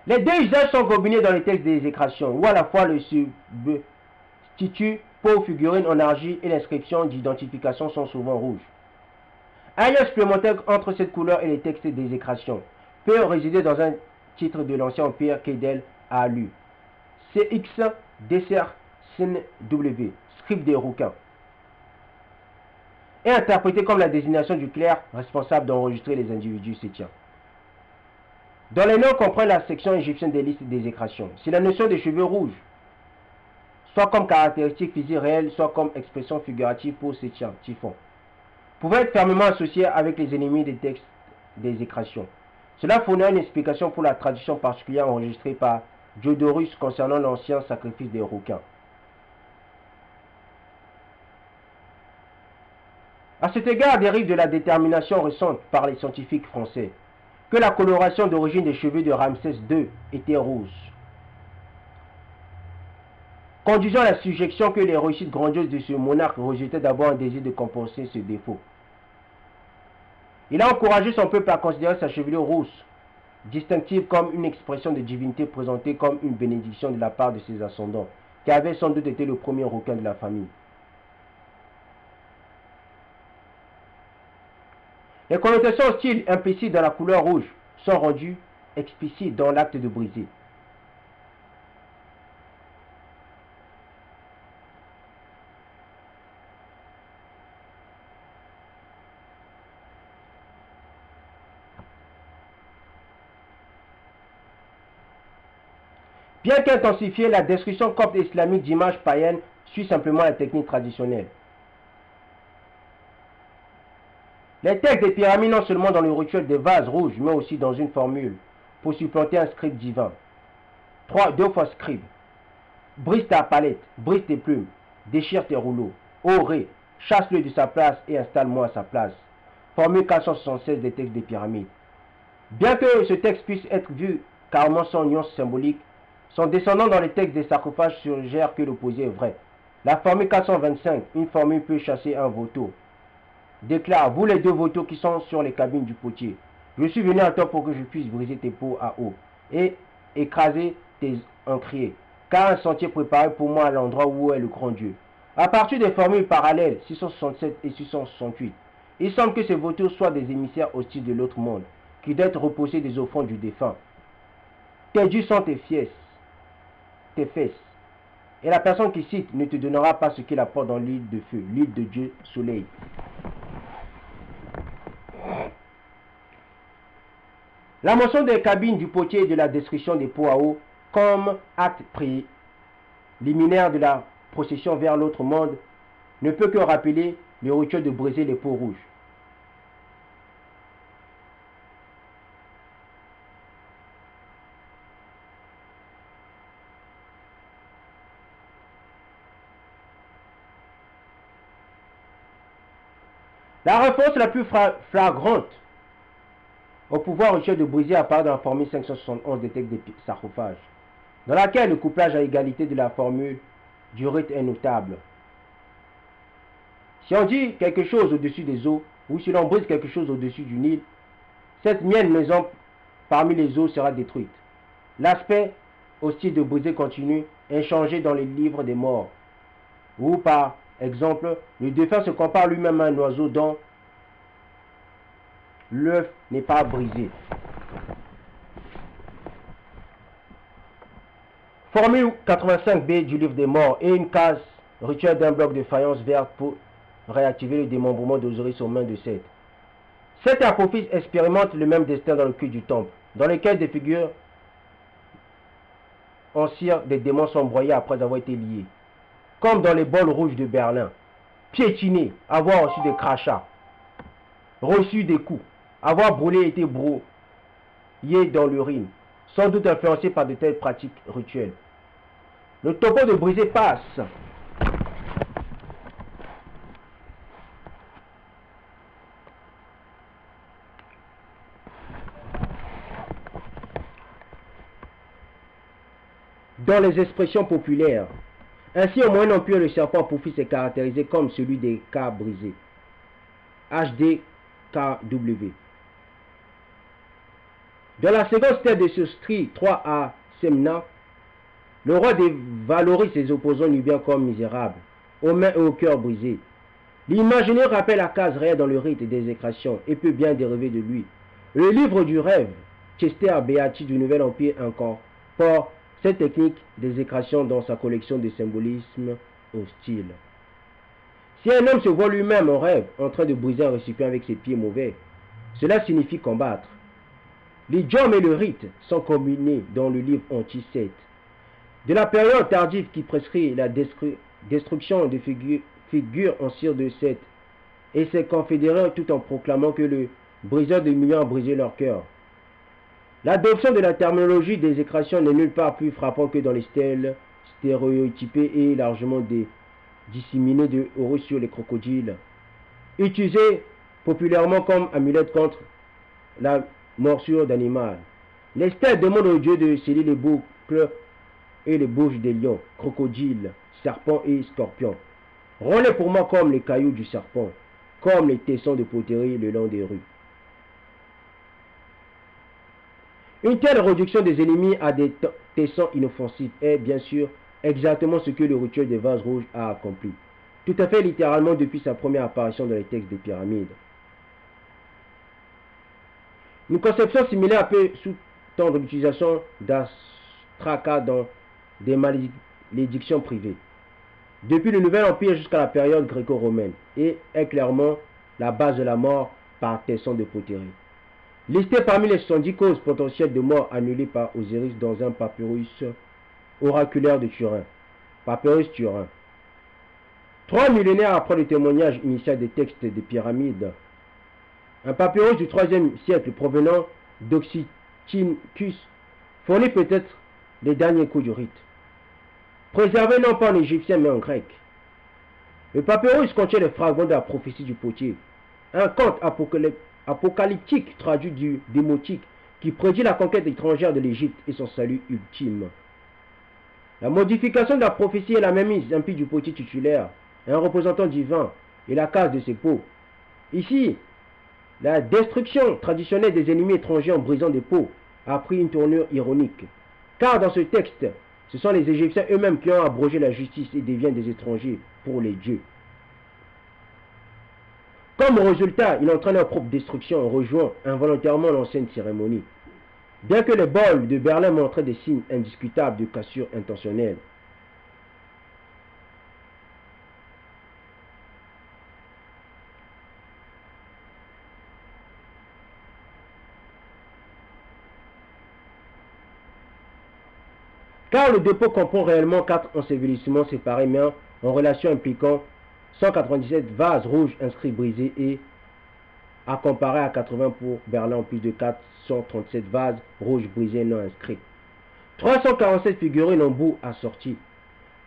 Les deux usages sont combinés dans les textes des exécrations, où à la fois le substitut pour figurine en argile et l'inscription d'identification sont souvent rouges. Un lien supplémentaire entre cette couleur et les textes des exécrations peut résider dans un titre de l'Ancien Empire qu'Edel a lu. CX Dessert W, script des rouquins, est interprété comme la désignation du clerc responsable d'enregistrer les individus sétiens. Dans les noms comprend la section égyptienne des listes d'exécration. Si la notion des cheveux rouges, soit comme caractéristique physique réelle, soit comme expression figurative pour sétiens, typhon, pouvait être fermement associée avec les ennemis des textes d'exécration. Cela fournit une explication pour la tradition particulière enregistrée par Diodorus concernant l'ancien sacrifice des rouquins. À cet égard, dérive de la détermination récente par les scientifiques français que la coloration d'origine des cheveux de Ramsès II était rouge, conduisant à la suggestion que les réussites grandioses de ce monarque résultaient d'avoir un désir de compenser ce défaut. Il a encouragé son peuple à considérer sa chevelure rousse, distinctive comme une expression de divinité présentée comme une bénédiction de la part de ses ascendants, qui avait sans doute été le premier rouquin de la famille. Les connotations hostiles implicites dans la couleur rouge sont rendues explicites dans l'acte de briser. Bien qu'intensifiée, la destruction copte islamique d'images païennes suit simplement la technique traditionnelle. Les textes des pyramides non seulement dans le rituel des vases rouges, mais aussi dans une formule pour supplanter un script divin. 2 fois scribe. Brise ta palette, brise tes plumes, déchire tes rouleaux. Ô ré, chasse-le de sa place et installe-moi à sa place. Formule 476 des textes des pyramides. Bien que ce texte puisse être vu carrément sans nuance symbolique, son descendant dans les textes des sarcophages suggère que l'opposé est vrai. La formule 425, une formule peut chasser un vautour. Déclare, vous les deux vautours qui sont sur les cabines du potier, je suis venu à toi pour que je puisse briser tes peaux à eau et écraser tes encriers, car un sentier préparé pour moi à l'endroit où est le grand Dieu. À partir des formules parallèles 667 et 668, il semble que ces vautours soient des émissaires hostiles de l'autre monde, qui doivent reposer des offrandes du défunt. Tes dieux sont tes fesses, et la personne qui cite ne te donnera pas ce qu'il apporte dans l'île de feu, l'île de Dieu soleil. La mention des cabines du potier et de la destruction des pots à eau comme acte préliminaire de la procession vers l'autre monde ne peut que rappeler le rituel de briser les pots rouges. La réponse la plus flagrante au pouvoir rituel de briser apparaît dans la formule 571 des textes des sarcophages, dans laquelle le couplage à égalité de la formule du rite est notable. Si on dit quelque chose au-dessus des eaux, ou si l'on brise quelque chose au-dessus du Nil, cette mienne maison parmi les eaux sera détruite. L'aspect hostile de briser continue, inchangé dans les livres des morts. Ou par exemple, le défunt se compare lui-même à un oiseau dont l'œuf n'est pas brisé. Formule 85B du livre des morts et une case rituelle d'un bloc de faïence verte pour réactiver le démembrement d'Osiris aux mains de Seth. Cet apophyse expérimente le même destin dans le culte du temple, dans lequel des figures en cire des démons sont broyés après avoir été liés. Comme dans les bols rouges de Berlin, piétinés, avoir reçu des crachats, reçu des coups, avoir brûlé et été brouillé dans l'urine, sans doute influencé par de telles pratiques rituelles. Le topo de briser passe. dans les expressions populaires. Ainsi, au Moyen Empire, le serpent apophyse est caractérisé comme celui des cas brisés. HDKW. Dans la seconde stèle de Sostri 3 à Semna, le roi dévalorise ses opposants nubiens comme misérables, aux mains et au cœur brisés. L'imaginaire rappelle la case réelle dans le rite des exécrations et peut bien dériver de lui. Le livre du rêve, Chester Beatty du Nouvel Empire incorpore cette technique d'exécration dans sa collection de symbolisme hostile. Si un homme se voit lui-même en rêve en train de briser un récipient avec ses pieds mauvais, cela signifie combattre. L'idiome et le rite sont combinés dans le livre anti-Seth. De la période tardive qui prescrit la destruction des figures en cire de Seth et ses confédérés tout en proclamant que le briseur de millions a brisé leur cœur. L'adoption de la terminologie des exécrations n'est nulle part plus frappant que dans les stèles stéréotypées et largement disséminées de Horus sur les crocodiles, utilisées populairement comme amulette contre la morsure d'animal. Les stèles demandent aux dieux de sceller les boucles et les bouches des lions, crocodiles, serpents et scorpions. Rends-les pour moi comme les cailloux du serpent, comme les tessons de poterie le long des rues. Une telle réduction des ennemis à des tessons inoffensifs est bien sûr exactement ce que le rituel des vases rouges a accompli, tout à fait littéralement depuis sa première apparition dans les textes des pyramides. Une conception similaire peut sous-tendre l'utilisation d'astraka dans des malédictions privées, depuis le Nouvel Empire jusqu'à la période gréco-romaine, et est clairement la base de la mort par tesson de poterie. Listé parmi les 70 causes potentielles de mort annulées par Osiris dans un papyrus oraculaire de Turin. Papyrus Turin. 3 millénaires après le témoignage initial des textes des pyramides, un papyrus du 3e siècle provenant d'Oxyticus fournit peut-être les derniers coups du rite. Préservé non pas en égyptien mais en grec. Le papyrus contient les fragments de la prophétie du potier, un conte apocalyptique traduit du démotique qui prédit la conquête étrangère de l'Égypte et son salut ultime. La modification de la prophétie est la même mise impie du potier titulaire, un représentant divin et la case de ses peaux. Ici, la destruction traditionnelle des ennemis étrangers en brisant des peaux a pris une tournure ironique, car dans ce texte, ce sont les Égyptiens eux-mêmes qui ont abrogé la justice et deviennent des étrangers pour les dieux. Comme résultat, il entraîne leur propre destruction en rejoignant involontairement l'ancienne cérémonie. Bien que les bols de Berlin montraient des signes indiscutables de cassure intentionnelle. Car le dépôt comprend réellement 4 ensevelissements séparés mais en relation impliquant 197 vases rouges inscrits brisés et à comparer à 80 pour Berlin en plus de 437 vases rouges brisés non inscrits. 347 figurines en bout assorties.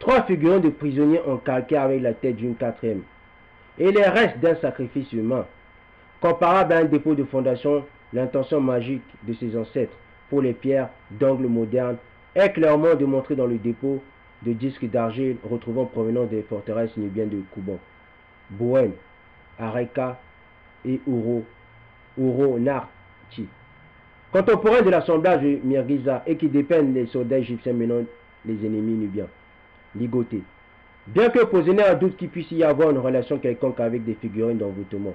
3 figurines de prisonniers en calcaire avec la tête d'une 4e. Et les restes d'un sacrifice humain. Comparable à un dépôt de fondation, l'intention magique de ses ancêtres pour les pierres d'angle modernes est clairement démontrée dans le dépôt de disques d'argile retrouvant provenant des forteresses nubiennes de Kuban, Bouen, Areka et Uro-Narti, contemporains de l'assemblage de Mirgiza et qui dépeignent les soldats égyptiens menant les ennemis nubiens, ligotés. Bien que posé à doute qu'il puisse y avoir une relation quelconque avec des figurines d'envoûtement.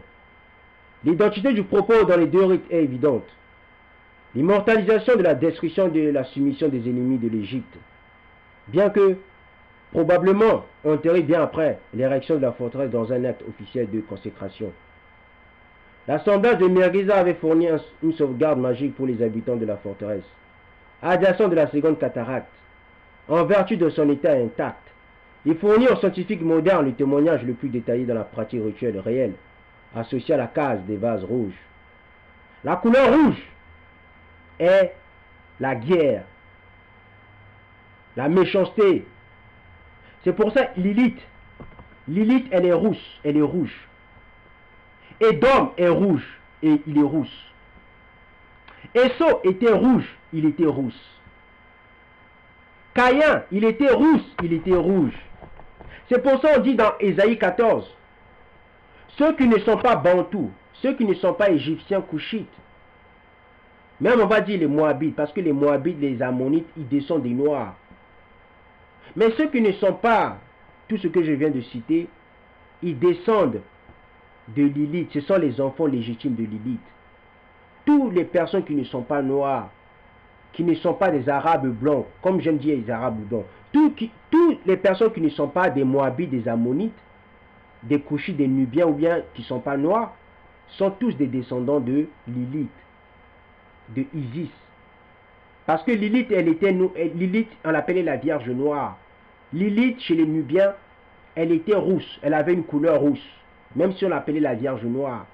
L'identité du propos dans les deux rites est évidente. L'immortalisation de la destruction de la soumission des ennemis de l'Égypte, bien que probablement enterré bien après l'érection de la forteresse dans un acte officiel de consécration. L'assemblage de Mirgiza avait fourni une sauvegarde magique pour les habitants de la forteresse, adjacent de la seconde cataracte, en vertu de son état intact. Il fournit aux scientifiques modernes le témoignage le plus détaillé dans la pratique rituelle réelle, associée à la case des vases rouges. La couleur rouge est la guerre, la méchanceté. C'est pour ça Lilith, elle est rousse, elle est rouge. Édom est rouge et il est rousse. Esso était rouge, il était rousse. Caïn, il était rousse, il était rouge. C'est pour ça qu'on dit dans Ésaïe 14, ceux qui ne sont pas bantous, ceux qui ne sont pas égyptiens, couchites, même on va dire les Moabites, parce que les Moabites, les Ammonites, ils descendent des Noirs. Mais ceux qui ne sont pas, tout ce que je viens de citer, ils descendent de Lilith. Ce sont les enfants légitimes de Lilith. Toutes les personnes qui ne sont pas noires, qui ne sont pas des Arabes blancs, comme j'aime dire les Arabes blancs, toutes les personnes qui ne sont pas des Moabites, des Ammonites, des Couchites, des Nubiens ou bien qui ne sont pas noirs, sont tous des descendants de Lilith, de Isis. Parce que Lilith, Lilith, on l'appelait la Vierge Noire. Lilith, chez les Nubiens, elle était rousse, elle avait une couleur rousse, même si on l'appelait la Vierge Noire.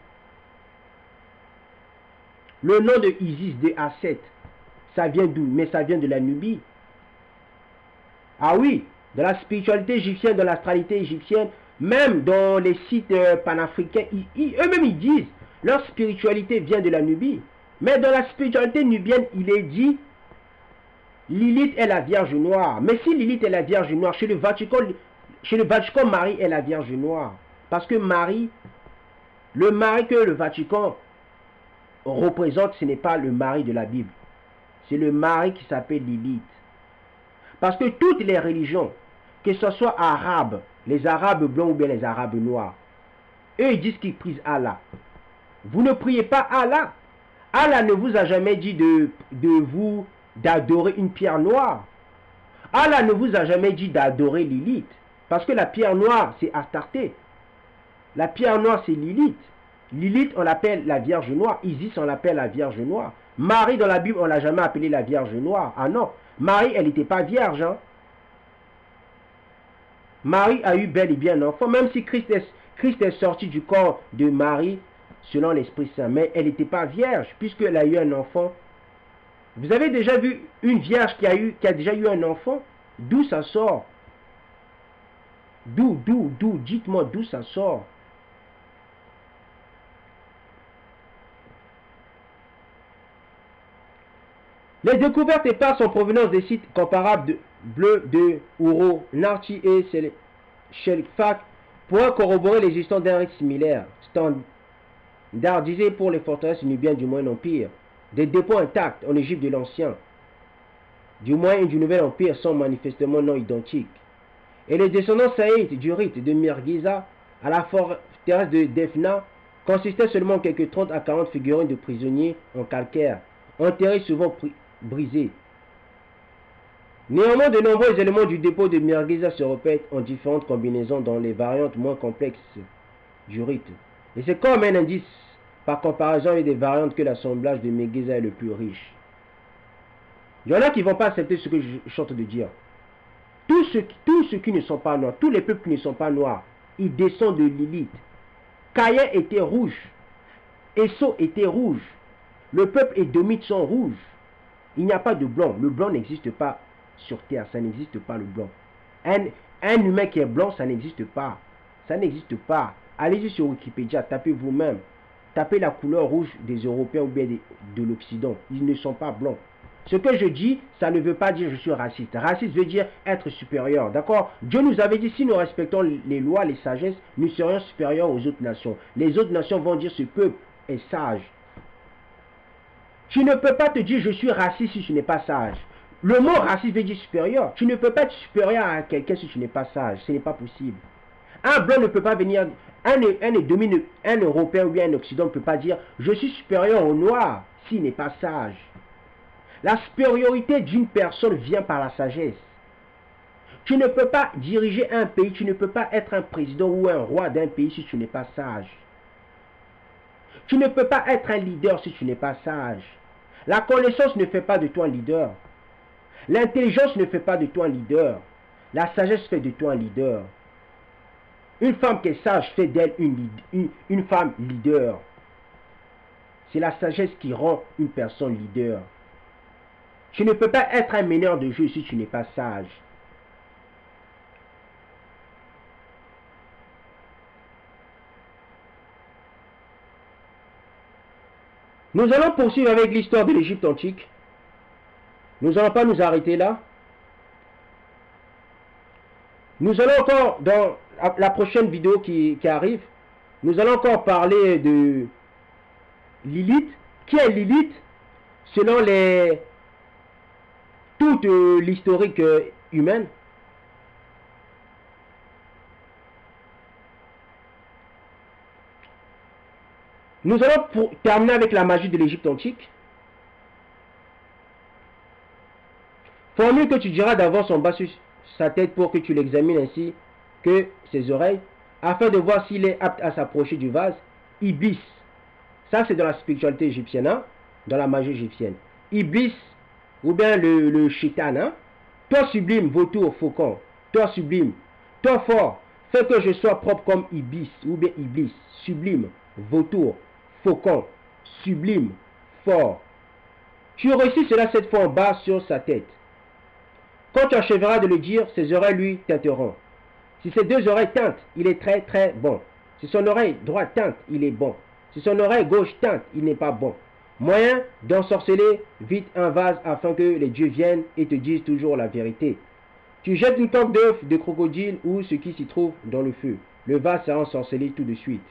Le nom de Isis, de Aset, ça vient d'où? Mais ça vient de la Nubie. Ah oui, dans la spiritualité égyptienne, dans l'astralité égyptienne, même dans les sites panafricains, eux-mêmes ils disent, leur spiritualité vient de la Nubie. Mais dans la spiritualité nubienne, il est dit, Lilith est la Vierge Noire. Mais si Lilith est la Vierge Noire, chez le Vatican, Marie est la Vierge Noire. Parce que Marie, le mari que le Vatican représente, ce n'est pas le mari de la Bible. C'est le mari qui s'appelle Lilith. Parce que toutes les religions, que ce soit arabes, les arabes blancs ou bien les arabes noirs, eux ils disent qu'ils prient Allah. Vous ne priez pas Allah. Allah ne vous a jamais dit d'adorer une pierre noire. Allah ne vous a jamais dit d'adorer Lilith. Parce que la pierre noire, c'est Astarté. La pierre noire, c'est Lilith. Lilith, on l'appelle la Vierge Noire. Isis, on l'appelle la Vierge Noire. Marie, dans la Bible, on ne l'a jamais appelée la Vierge Noire. Ah non, Marie, elle n'était pas vierge. Hein? Marie a eu bel et bien un enfant. Même si Christ est sorti du corps de Marie, selon l'Esprit Saint. Mais elle n'était pas vierge, puisqu'elle a eu un enfant. Vous avez déjà vu une vierge qui a déjà eu un enfant? D'où ça sort? D'où, dites-moi d'où ça sort? Les découvertes éparses en provenance des sites comparables de Bleu, de Ouro, Narchi et Shelfak pourraient corroborer l'existence d'un rite similaire, standardisé pour les forteresses nubiennes du Moyen Empire. Des dépôts intacts en Égypte de l'Ancien, du Moyen et du Nouvel Empire sont manifestement non identiques. Et les descendants saïtes du rite de Mirgiza à la forteresse de Defna consistaient seulement en quelques 30 à 40 figurines de prisonniers en calcaire, enterrés souvent brisés. Néanmoins, de nombreux éléments du dépôt de Mirgiza se répètent en différentes combinaisons dans les variantes moins complexes du rite. Et c'est comme un indice par comparaison avec des variantes que l'assemblage de Mirgiza est le plus riche. Il y en a qui ne vont pas accepter ce que je suis en train de dire. Tous ceux qui ne sont pas noirs, tous les peuples qui ne sont pas noirs, ils descendent de Lilith. Caïn était rouge. Esau était rouge. Le peuple édomite sont rouges. Il n'y a pas de blanc. Le blanc n'existe pas sur terre. Ça n'existe pas le blanc. Un humain qui est blanc, ça n'existe pas. Ça n'existe pas. Allez-y sur Wikipédia, tapez vous-même. Tapez la couleur rouge des Européens ou bien de l'Occident. Ils ne sont pas blancs. Ce que je dis, ça ne veut pas dire je suis raciste. Raciste veut dire être supérieur. D'accord? Dieu nous avait dit, si nous respectons les lois, les sagesses, nous serions supérieurs aux autres nations. Les autres nations vont dire ce peuple est sage. Tu ne peux pas te dire je suis raciste si tu n'es pas sage. Le mot raciste veut dire supérieur. Tu ne peux pas être supérieur à quelqu'un si tu n'es pas sage. Ce n'est pas possible. Un blanc ne peut pas venir, un Européen ou bien un Occident ne peut pas dire je suis supérieur au noir s'il n'est pas sage. La supériorité d'une personne vient par la sagesse. Tu ne peux pas diriger un pays, tu ne peux pas être un président ou un roi d'un pays si tu n'es pas sage. Tu ne peux pas être un leader si tu n'es pas sage. La connaissance ne fait pas de toi un leader. L'intelligence ne fait pas de toi un leader. La sagesse fait de toi un leader. Une femme qui est sage fait d'elle une femme leader. C'est la sagesse qui rend une personne leader. Tu ne peux pas être un meneur de jeu si tu n'es pas sage. Nous allons poursuivre avec l'histoire de l'Égypte antique. Nous n'allons pas nous arrêter là. Nous allons encore, dans la prochaine vidéo qui arrive, nous allons encore parler de Lilith. Qui est Lilith? Selon toute l'historique humaine. Nous allons terminer avec la magie de l'Égypte antique. Formule que tu diras d'avance en bas sur sa tête pour que tu l'examines ainsi que ses oreilles, afin de voir s'il est apte à s'approcher du vase. Iblis. Ça, c'est dans la spiritualité égyptienne, hein? Dans la magie égyptienne. Iblis, ou bien le shaitan, hein? Toi sublime, vautour, faucon. Toi sublime, toi fort, fais que je sois propre comme Iblis, ou bien Iblis. Sublime, vautour, faucon, sublime, fort. Tu réussis cela 7 fois en bas sur sa tête. Quand tu achèveras de le dire, ses oreilles lui teinteront. Si ses 2 oreilles teintent, il est très très bon. Si son oreille droite teinte, il est bon. Si son oreille gauche teinte, il n'est pas bon. Moyen d'ensorceler vite un vase afin que les dieux viennent et te disent toujours la vérité. Tu jettes une coque d'œuf de crocodile ou ce qui s'y trouve dans le feu. Le vase sera ensorcelé tout de suite.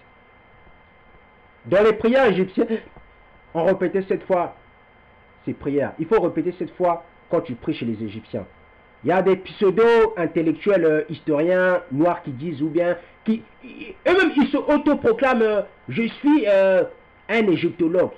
Dans les prières égyptiennes, on répétait 7 fois ces prières. Il faut répéter 7 fois quand tu pries chez les Égyptiens. Il y a des pseudo-intellectuels historiens noirs qui disent, ou bien, eux-mêmes, ils se autoproclament, je suis un égyptologue.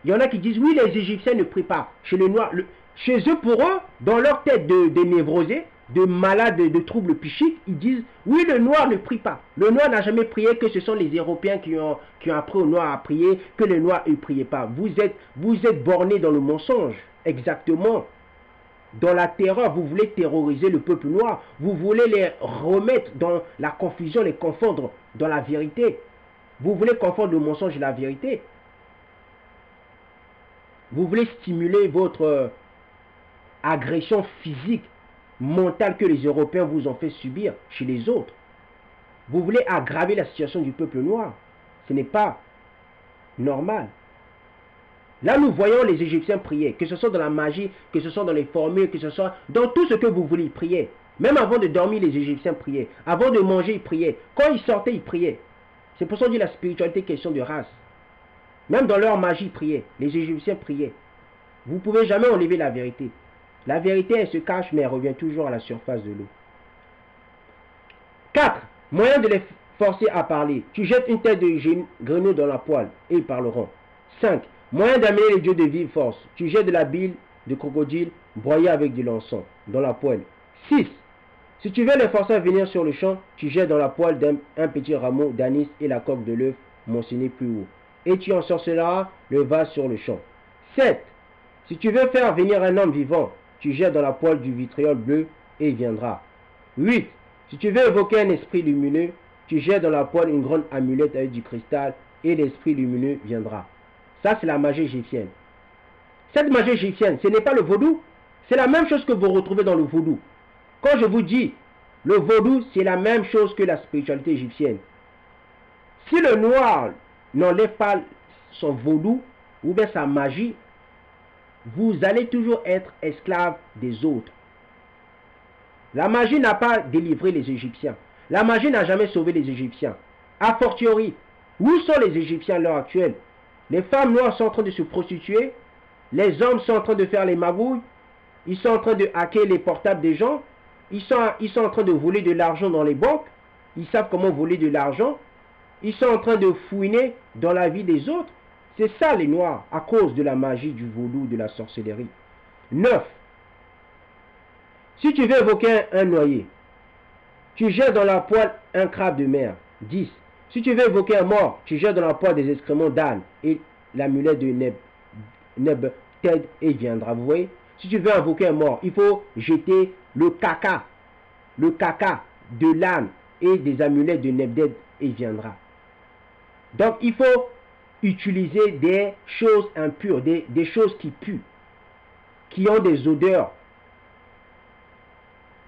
Il y en a qui disent, oui, les Égyptiens ne prient pas. Chez les Noirs, chez eux, pour eux, dans leur tête de névrosés, de malades, de troubles psychiques, ils disent, oui, le Noir ne prie pas. Le Noir n'a jamais prié, que ce sont les Européens qui ont appris aux Noirs à prier, que les Noirs ne priaient pas. Vous êtes bornés dans le mensonge, exactement. Dans la terreur, vous voulez terroriser le peuple noir. Vous voulez les remettre dans la confusion, les confondre dans la vérité. Vous voulez confondre le mensonge et la vérité. Vous voulez stimuler votre agression physique, mentale que les Européens vous ont fait subir chez les autres. Vous voulez aggraver la situation du peuple noir. Ce n'est pas normal. Là, nous voyons les Égyptiens prier, que ce soit dans la magie, que ce soit dans les formules, que ce soit dans tout ce que vous voulez prier. Même avant de dormir, les Égyptiens priaient. Avant de manger, ils priaient. Quand ils sortaient, ils priaient. C'est pour ça qu'on dit la spiritualité, question de race. Même dans leur magie, ils priaient. Les Égyptiens priaient. Vous ne pouvez jamais enlever la vérité. La vérité, elle se cache, mais elle revient toujours à la surface de l'eau. 4. Moyen de les forcer à parler. Tu jettes une tête de grenouille dans la poêle et ils parleront. 5. Moyen d'amener les dieux de vive force. Tu jettes de la bile de crocodile broyée avec de l'encens dans la poêle. 6. Si tu veux les forcer à venir sur le champ, tu jettes dans la poêle un petit rameau d'anis et la coque de l'œuf mentionné plus haut. Et tu ensorceleras le vase sur le champ. 7. Si tu veux faire venir un homme vivant, tu jettes dans la poêle du vitriol bleu et il viendra. 8. Si tu veux évoquer un esprit lumineux, tu jettes dans la poêle une grande amulette avec du cristal et l'esprit lumineux viendra. Ça, c'est la magie égyptienne. Cette magie égyptienne, ce n'est pas le vaudou. C'est la même chose que vous retrouvez dans le vaudou. Quand je vous dis, le vaudou, c'est la même chose que la spiritualité égyptienne. Si le noir n'enlève pas son vaudou ou bien sa magie, vous allez toujours être esclave des autres. La magie n'a pas délivré les Égyptiens. La magie n'a jamais sauvé les Égyptiens. A fortiori, où sont les Égyptiens à l'heure actuelle? Les femmes noires sont en train de se prostituer. Les hommes sont en train de faire les magouilles. Ils sont en train de hacker les portables des gens. Ils sont en train de voler de l'argent dans les banques. Ils savent comment voler de l'argent. Ils sont en train de fouiner dans la vie des autres. C'est ça les noirs, à cause de la magie, du vaudou, de la sorcellerie. 9. Si tu veux évoquer un noyé, tu jettes dans la poêle un crabe de mer. 10. Si tu veux évoquer un mort, tu jettes dans la poêle des excréments d'âne et l'amulette de Nebted et viendra. Vous voyez? Si tu veux invoquer un mort, il faut jeter le caca de l'âne et des amulettes de Nebted et viendra. Donc il faut utiliser des choses impures, des choses qui puent, qui ont des odeurs.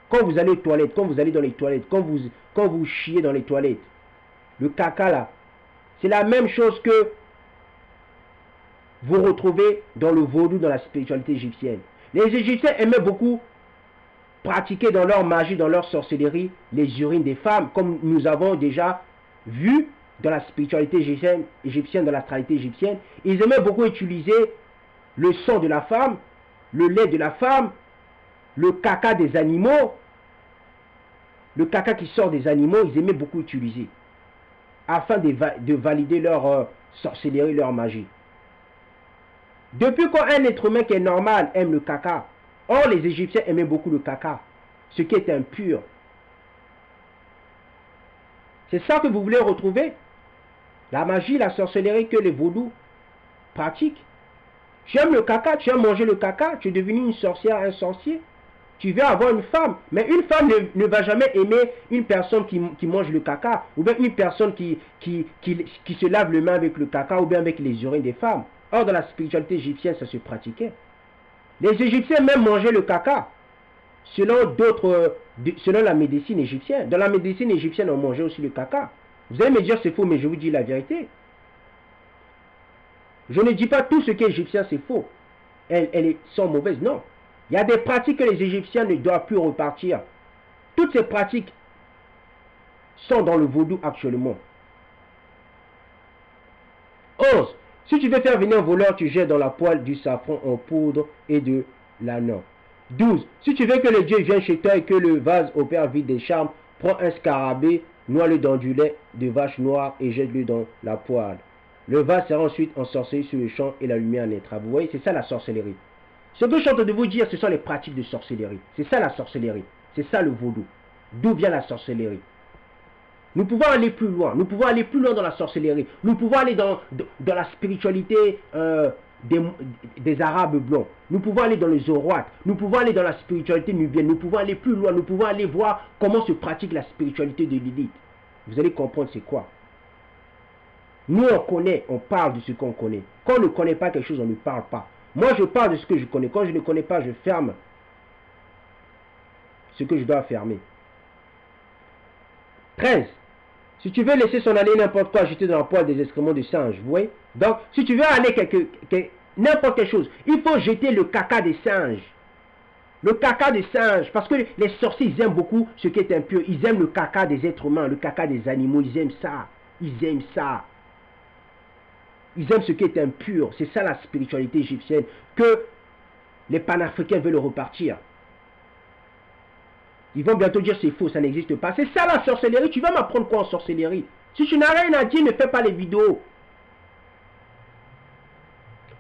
Quand vous allez aux toilettes, quand vous allez dans les toilettes, quand vous chiez dans les toilettes, le caca là, c'est la même chose que vous retrouvez dans le vaudou, dans la spiritualité égyptienne. Les Égyptiens aimaient beaucoup pratiquer dans leur magie, dans leur sorcellerie, les urines des femmes, comme nous avons déjà vu dans la spiritualité égyptienne, dans l'astralité égyptienne. Ils aimaient beaucoup utiliser le sang de la femme, le lait de la femme, le caca des animaux, le caca qui sort des animaux, ils aimaient beaucoup utiliser, afin de valider leur sorcellerie, leur magie. Depuis quand un être humain qui est normal aime le caca, or les Égyptiens aimaient beaucoup le caca, ce qui est impur. C'est ça que vous voulez retrouver? La magie, la sorcellerie que les vaudous pratiquent. Tu aimes le caca, tu aimes manger le caca, tu es devenu une sorcière, un sorcier. Tu veux avoir une femme, mais une femme ne va jamais aimer une personne qui mange le caca, ou bien une personne qui se lave les mains avec le caca, ou bien avec les urines des femmes. Or, dans la spiritualité égyptienne, ça se pratiquait. Les Égyptiens même mangeaient le caca, selon la médecine égyptienne. Dans la médecine égyptienne, on mangeait aussi le caca. Vous allez me dire c'est faux, mais je vous dis la vérité. Je ne dis pas tout ce qui est égyptien c'est faux. Elles sont mauvaises, non. Il y a des pratiques que les Égyptiens ne doivent plus repartir. Toutes ces pratiques sont dans le vaudou actuellement. 11. Si tu veux faire venir un voleur, tu jettes dans la poêle du safran en poudre et de l'ânon. 12. Si tu veux que le dieu vienne chez toi et que le vase opère vite des charmes, prends un scarabée, noie-le dans du lait de vache noire et jette-le dans la poêle. Le vase sera ensuite ensorcelé sur le champ et la lumière naîtra. Vous voyez, c'est ça la sorcellerie. Ce que je suis en train de vous dire, ce sont les pratiques de sorcellerie. C'est ça la sorcellerie. C'est ça le vaudou. D'où vient la sorcellerie? Nous pouvons aller plus loin. Nous pouvons aller plus loin dans la sorcellerie. Nous pouvons aller dans la spiritualité des Arabes blancs. Nous pouvons aller dans les Zoroastres. Nous pouvons aller dans la spiritualité nubienne. Nous pouvons aller plus loin. Nous pouvons aller voir comment se pratique la spiritualité de Lilith. Vous allez comprendre c'est quoi. Nous on connaît, on parle de ce qu'on connaît. Quand on ne connaît pas quelque chose, on ne parle pas. Moi je parle de ce que je connais. Quand je ne connais pas, je ferme ce que je dois fermer. 13. Si tu veux laisser son aller n'importe quoi jeter dans la poêle des excréments de singe, vous voyez? Donc, si tu veux aller n'importe quelle chose, il faut jeter le caca des singes. Le caca des singes, parce que les sorciers, ils aiment beaucoup ce qui est impur. Ils aiment le caca des êtres humains, le caca des animaux, ils aiment ça. Ils aiment ça. Ils aiment ce qui est impur. C'est ça la spiritualité égyptienne que les panafricains veulent repartir. Ils vont bientôt dire c'est faux, ça n'existe pas. C'est ça la sorcellerie. Tu vas m'apprendre quoi en sorcellerie? Si tu n'as rien à dire, ne fais pas les vidéos.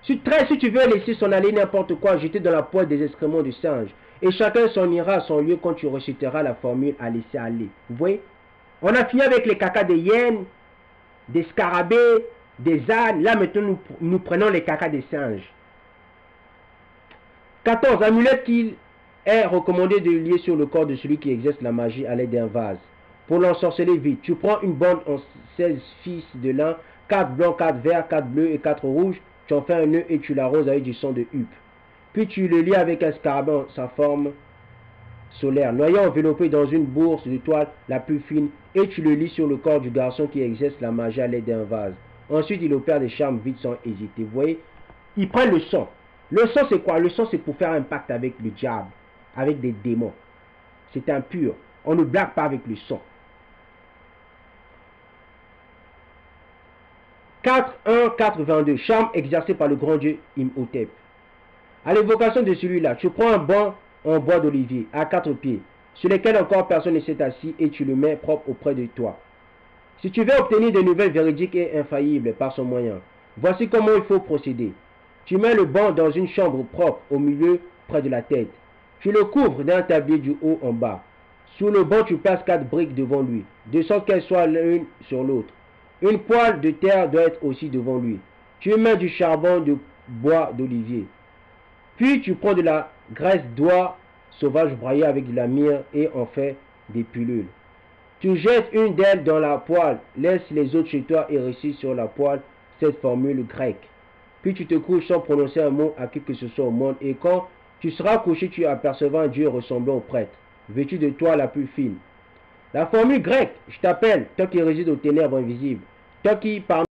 13. Si tu veux laisser son aller n'importe quoi, jeter dans la poêle des excréments du singe. Et chacun s'en ira à son lieu quand tu reciteras la formule à laisser aller. Vous voyez? On a fini avec les cacas des hyènes, des scarabées, des ânes. Là maintenant nous prenons les cacas des singes. 14. Amulette qu'il est recommandé de lier sur le corps de celui qui exerce la magie à l'aide d'un vase. Pour l'ensorceler vite, tu prends une bande en 16 fils de lin, 4 blancs, 4 verts, 4 bleus et 4 rouges. Tu en fais un nœud et tu l'arroses avec du sang de huppe. Puis tu le lies avec un scarabée en sa forme solaire, noyant enveloppé dans une bourse de toile la plus fine, et tu le lis sur le corps du garçon qui exerce la magie à l'aide d'un vase. Ensuite, il opère des charmes vite sans hésiter. Vous voyez, il prend le sang. Le sang, c'est quoi? Le sang, c'est pour faire un pacte avec le diable, avec des démons. C'est impur. On ne blague pas avec le sang. 4.1.4.22. Charme exercé par le grand dieu Imhotep. À l'évocation de celui-là, tu prends un banc en bois d'olivier à 4 pieds, sur lesquels encore personne ne s'est assis, et tu le mets propre auprès de toi. Si tu veux obtenir des nouvelles véridiques et infaillibles par son moyen, voici comment il faut procéder. Tu mets le banc dans une chambre propre au milieu, près de la tête. Tu le couvres d'un tablier du haut en bas. Sous le banc, tu places 4 briques devant lui, de sorte qu'elles soient l'une sur l'autre. Une poêle de terre doit être aussi devant lui. Tu mets du charbon de bois d'olivier. Puis tu prends de la graisse d'oie sauvage broyée avec de la myrrhe et en fais des pilules. Tu jettes une d'elles dans la poêle, laisse les autres chez toi et récite sur la poêle cette formule grecque. Puis tu te couches sans prononcer un mot à qui que ce soit au monde, et quand tu seras couché, tu apercevras un Dieu ressemblant au prêtre, vêtu de toile la plus fine. La formule grecque, je t'appelle, toi qui réside aux ténèbres invisibles, toi qui parmi